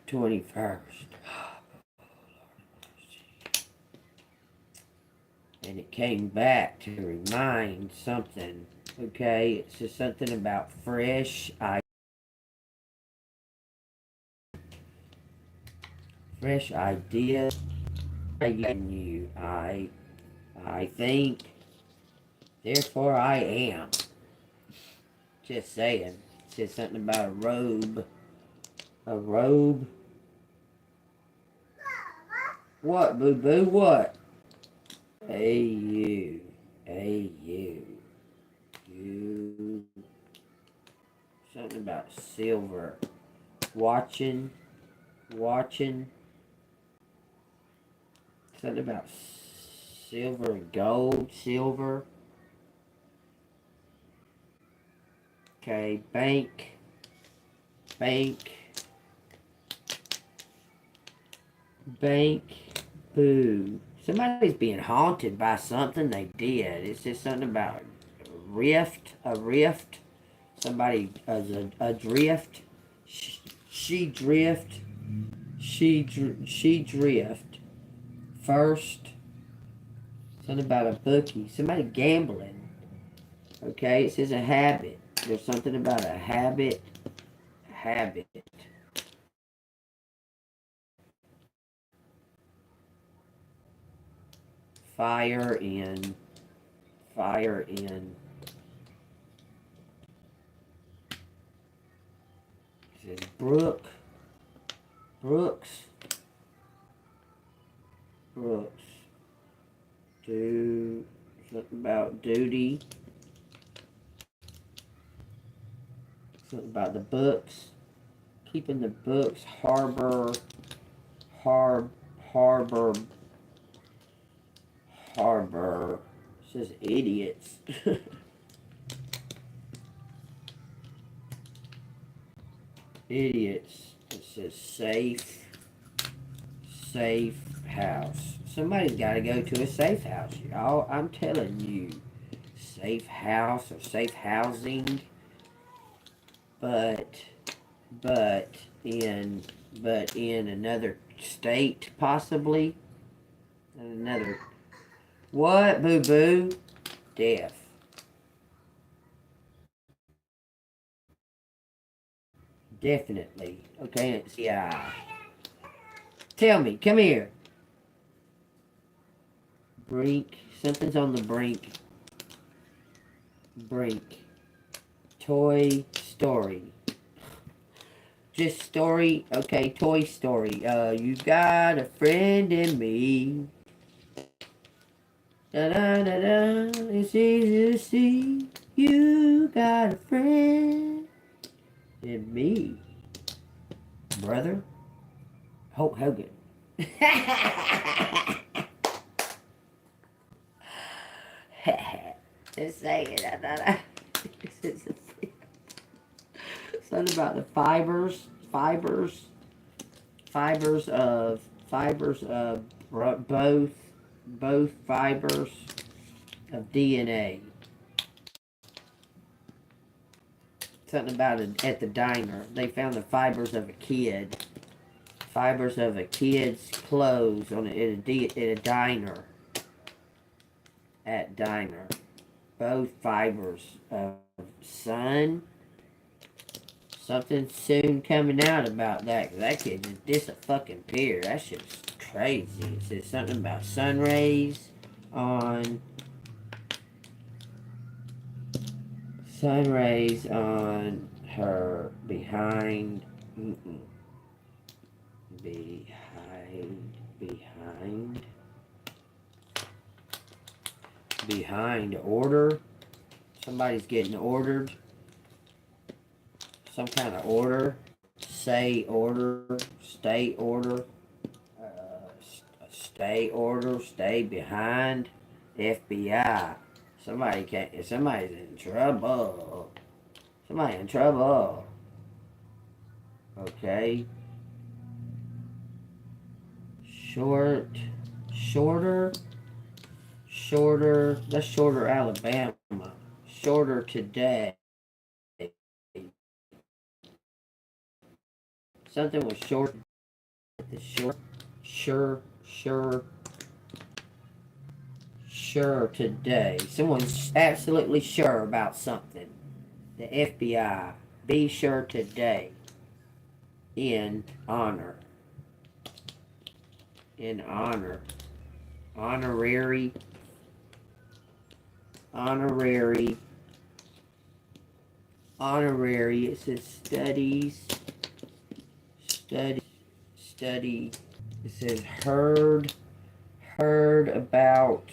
Speaker 1: 21st. And it came back to remind something. Okay, it says something about fresh ideas. You, I think, therefore I am. Just saying. It says something about a robe. What, boo-boo, what? You. Something about silver. Watching. Something about silver and gold. Silver. Okay, bank. Boo. Somebody's being haunted by something they did. It's just something about a rift. Somebody a drift. She drift. She drift. First. Something about a bookie. Somebody gambling. Okay, it says a habit. There's something about a habit. Habit. Fire in. Fire in. It says Brooks. Do something about duty. Something about the books. Keeping the books. Harbor. It says idiots. Idiots. It says safe house. Somebody's got to go to a safe house, y'all. I'm telling you. Safe house or safe housing. But in another state, possibly. Another. What, boo-boo? Deaf. Definitely. Okay, yeah. Tell me, come here. Brink. Something's on the brink. Brink. Toy Story. Just story. Okay, Toy Story. You got a friend in me. Da da da da. It's easy to see. You got a friend in me. Brother. Hulk Hogan. Just saying. Something about the fibers of both fibers of DNA. Something about it at the diner. They found the fibers of a kid. Fibers of a kid's clothes on in a diner. At diner. Both fibers of sun. Something soon coming out about that. That kid just disappeared. That shit's crazy. It says something about sun rays on her behind order. Somebody's getting ordered. Some kind of order. Say order. Stay order. Stay order. Stay behind. FBI. Somebody's in trouble. Somebody in trouble. Okay. Shorter. That's shorter Alabama. Shorter today. Something was short. Sure today. Someone's absolutely sure about something. The FBI. Be sure today. In honor. Honorary. It says studies. Study. It says heard about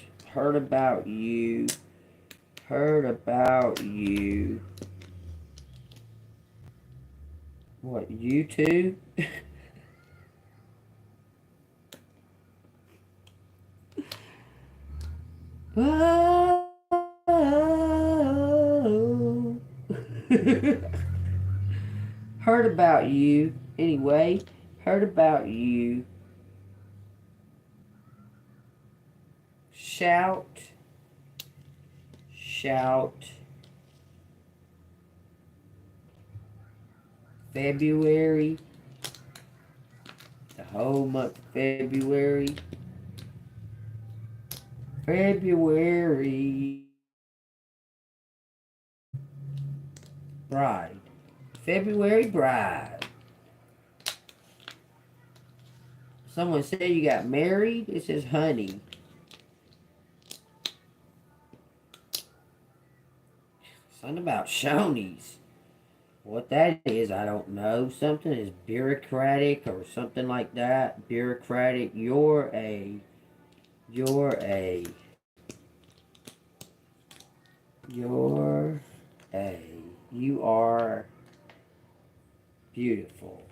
Speaker 1: you. What, you too? Oh. Heard about you. Anyway, heard about you. Shout. February. The whole month of February. Bride. February bride. Someone said you got married. It says honey. Something about Shoney's. What that is, I don't know. Something is bureaucratic or something like that. Bureaucratic. You are beautiful.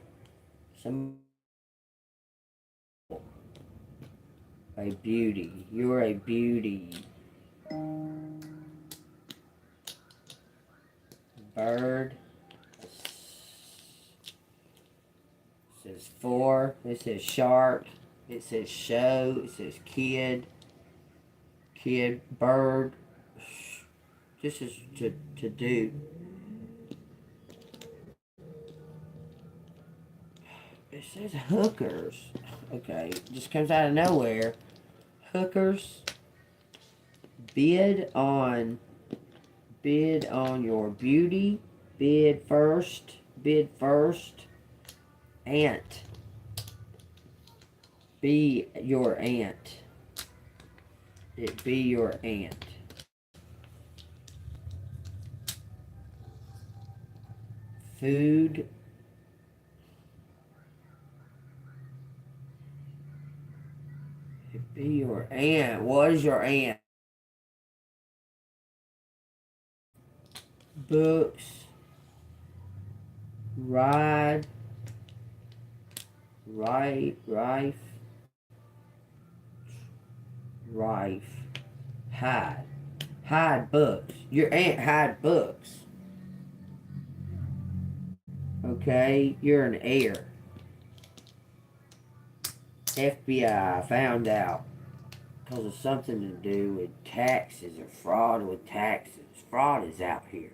Speaker 1: A beauty. You're a beauty. Bird. It says four. It says shark. It says show. It says kid. Kid. Bird. This is to do. It says hookers. Okay. Just comes out of nowhere. Hookers. Bid on your beauty. Bid first. Bid first. Aunt. Be your aunt. It be your aunt. Food. It be your aunt. What is your aunt? Books. Ride. Rife. Hide books. Your aunt hide books. Okay, you're an heir. FBI found out because of something to do with taxes or fraud with taxes. Fraud is out here.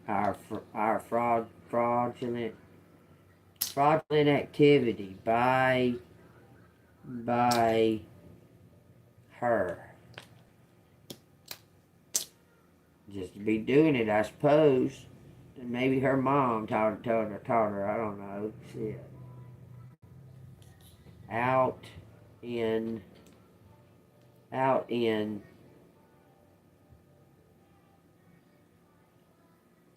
Speaker 1: Our fraudulent activity by her. Just to be doing it, I suppose. And maybe her mom taught her. I don't know. Shit. Out in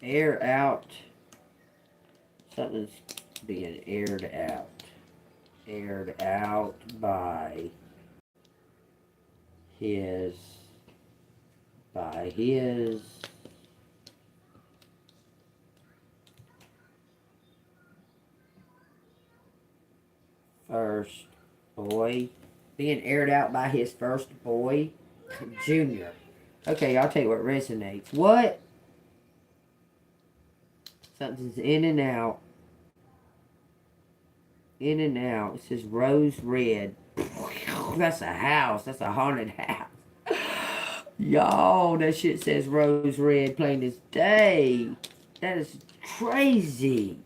Speaker 1: air out. Something's being aired out. Aired out by his first boy. Being aired out by his first boy, Junior. Okay, I'll tell you what resonates. What? Something's in and out. In and out. It says rose red. That's a house. That's a haunted house. Y'all, that shit says rose red plain as day. That is crazy.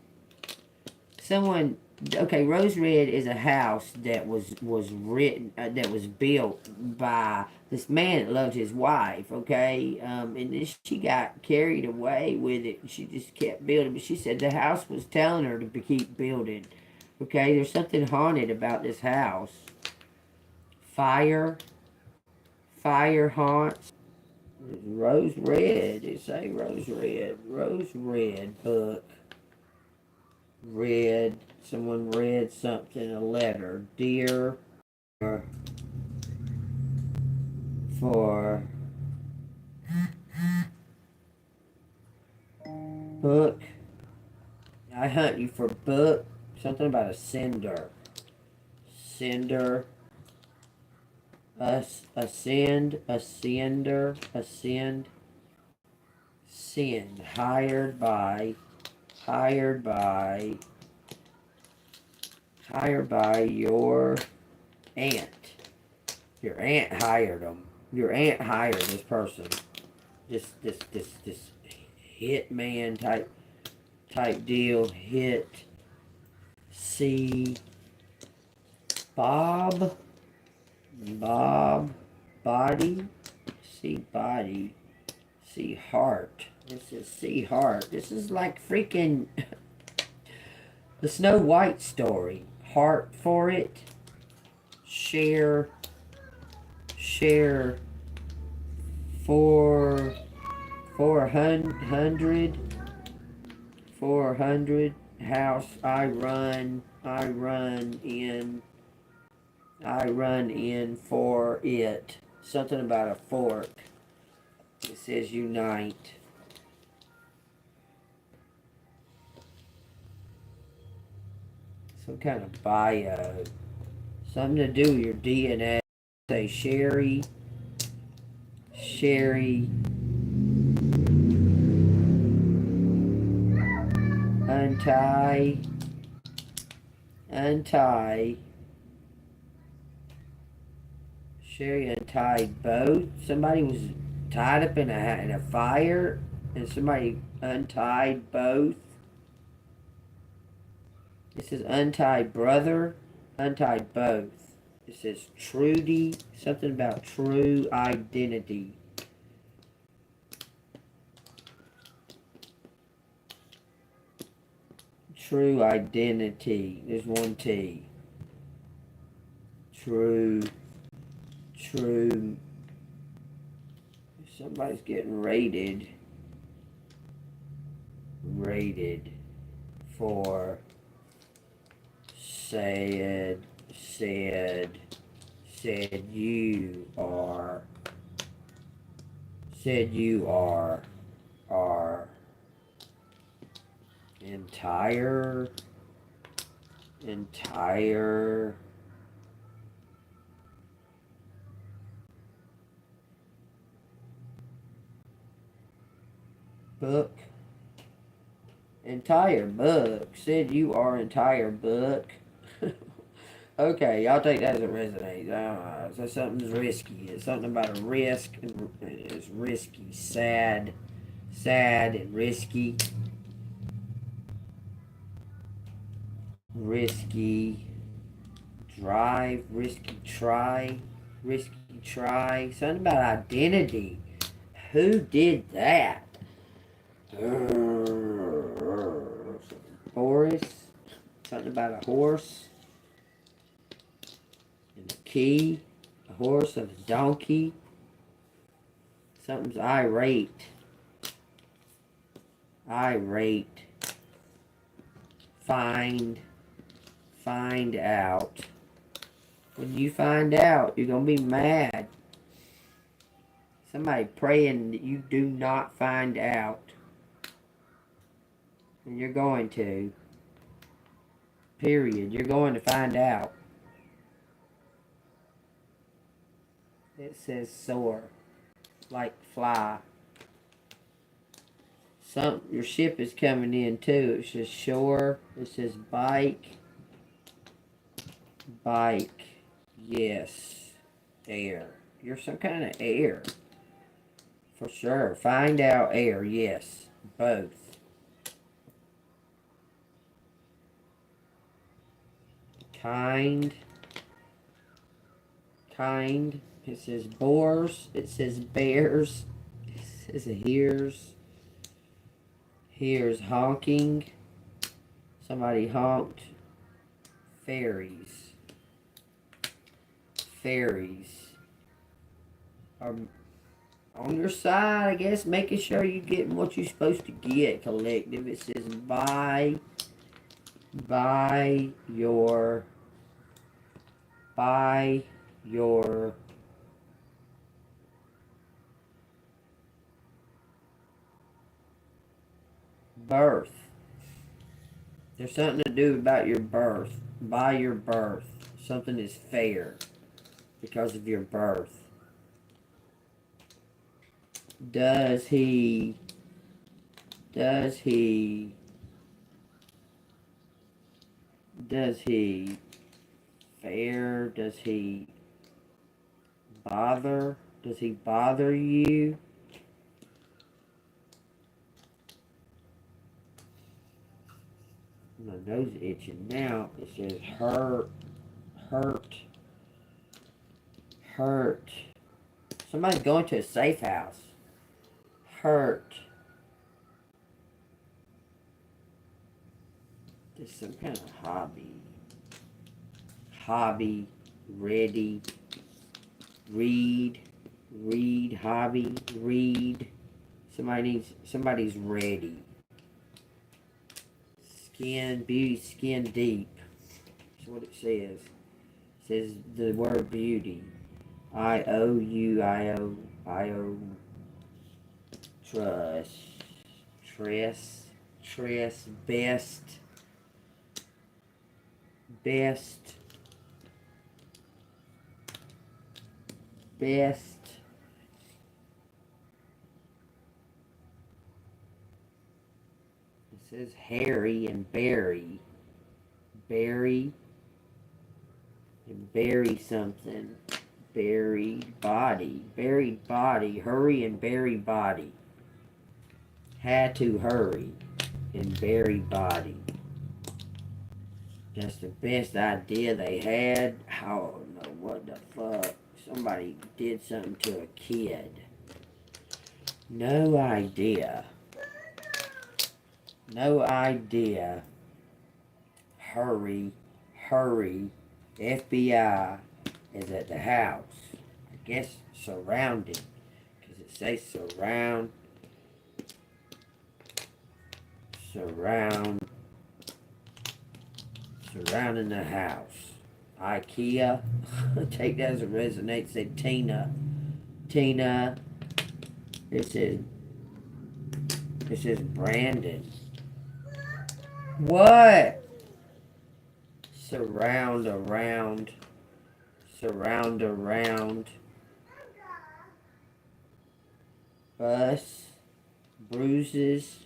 Speaker 1: Someone, okay, rose red is a house that was that was built by this man that loved his wife, okay? And then she got carried away with it. She just kept building, but she said the house was telling her to keep building. Okay, there's something haunted about this house. Fire haunts. Rose red. It say rose red. Rose red book. Read. Someone read something. A letter. Dear. For. Book. I hunt you for book. Something about a cinder. Cinder. Ascend. Sin. Hired by your aunt. Your aunt hired them. Your aunt hired this person. This hitman type deal. Hit. See. Bob. body. See body. See heart. This is see heart. This is like freaking the Snow White story. Heart for it. Share. Share. 400. 400. House. I run in for it. Something about a fork. It says unite. Some kind of bio. Something to do with your DNA. Say Sherry. Untie. Sherry untied both. Somebody was tied up in a fire, and somebody untied both. It says untied brother, untied both. It says Trudy, something about true identity. True identity. There's one T. True. Somebody's getting rated for said you are entire book. Entire book. Said you are entire book. Okay, y'all take that as it resonates. So something's risky. It's something about a risk. It's risky. Sad and risky. Risky. Drive. Risky try. Something about identity. Who did that? Horse. Something about a horse. And a key. A horse and a donkey. Something's irate. Find out. When you find out, you're going to be mad. Somebody praying that you do not find out. And you're going to. Period. You're going to find out. It says soar. Like fly. Your ship is coming in too. It says shore. It says bike. Yes. Air. You're some kind of air. For sure. Find out air. Yes. Both. Kind. It says boars. It says bears. It says here's honking. Somebody honked. Fairies are on your side, I guess, making sure you're getting what you're supposed to get, collective. It says buy your birth. There's something to do about your birth. By your birth. Something is fair because of your birth. Does he fair? Does he bother? Does he bother you? My nose is itching now. It says hurt. Somebody's going to a safe house. Hurt. There's some kind of hobby. Hobby. Ready. Read. Read. Hobby. Read. Somebody's ready. Skin. Beauty. Skin deep. That's what it says. It says the word beauty. I-O-U-I-O. Trust. Tress. Best. Best. It says Harry and Barry. Barry and bury something. Buried body. Buried body. Hurry and bury body. Had to hurry and bury body. That's the best idea they had. I don't know what the fuck. Somebody did something to a kid. No idea. No idea. Hurry. FBI is at the house. I guess surrounded. Because it says surrounding the house. IKEA. Take that as a resonate. Say Tina. It says Brandon. What? Surround around. Bus. Bruises.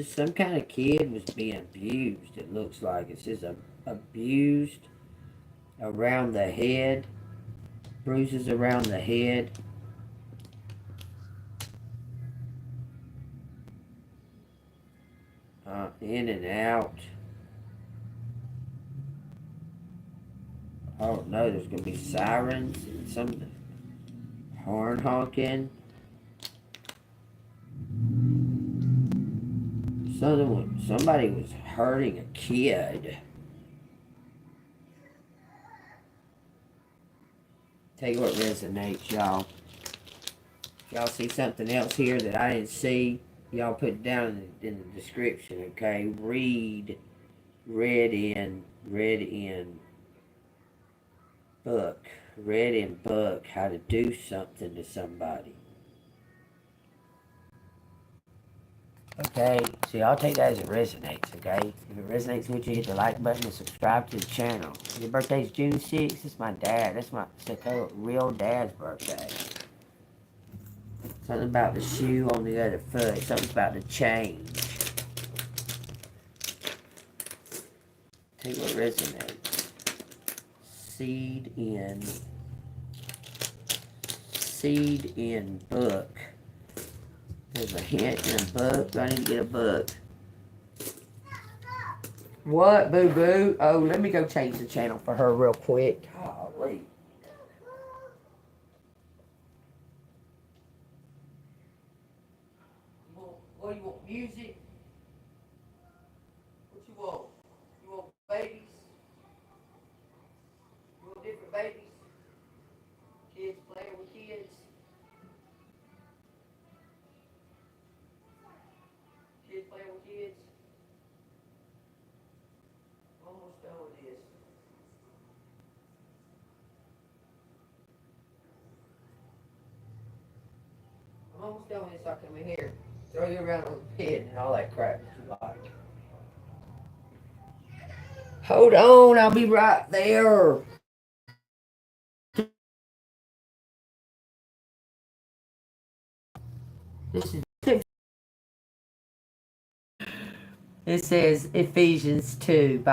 Speaker 1: Some kind of kid was being abused, it looks like. It says abused around the head. Bruises around the head. In and out. Oh no, there's gonna be sirens and some horn honking. Somebody was hurting a kid. Tell you what resonates, y'all. If y'all see something else here that I didn't see, y'all put it down in the description, okay? Read in book. Read in book how to do something to somebody. Okay, so y'all take that as it resonates, okay? If it resonates with you, hit the like button and subscribe to the channel. Your birthday's June 6th. It's my dad. That's my real dad's birthday. Something about the shoe on the other foot. Something about the change. Take what resonates. Seed in book. There's a hint in a book. Do I need to get a book? What, boo-boo? Oh, let me go change the channel for her real quick. Golly. What do you want? Music? What you want? You want babies? You want different babies? Kids playing with kids? Kids playing with kids? Almost done with this. I'm almost done with this. I'll come in here. Throw you around on the pit and all that crap that you like. Hold on, I'll be right there. This is. It says Ephesians 2 by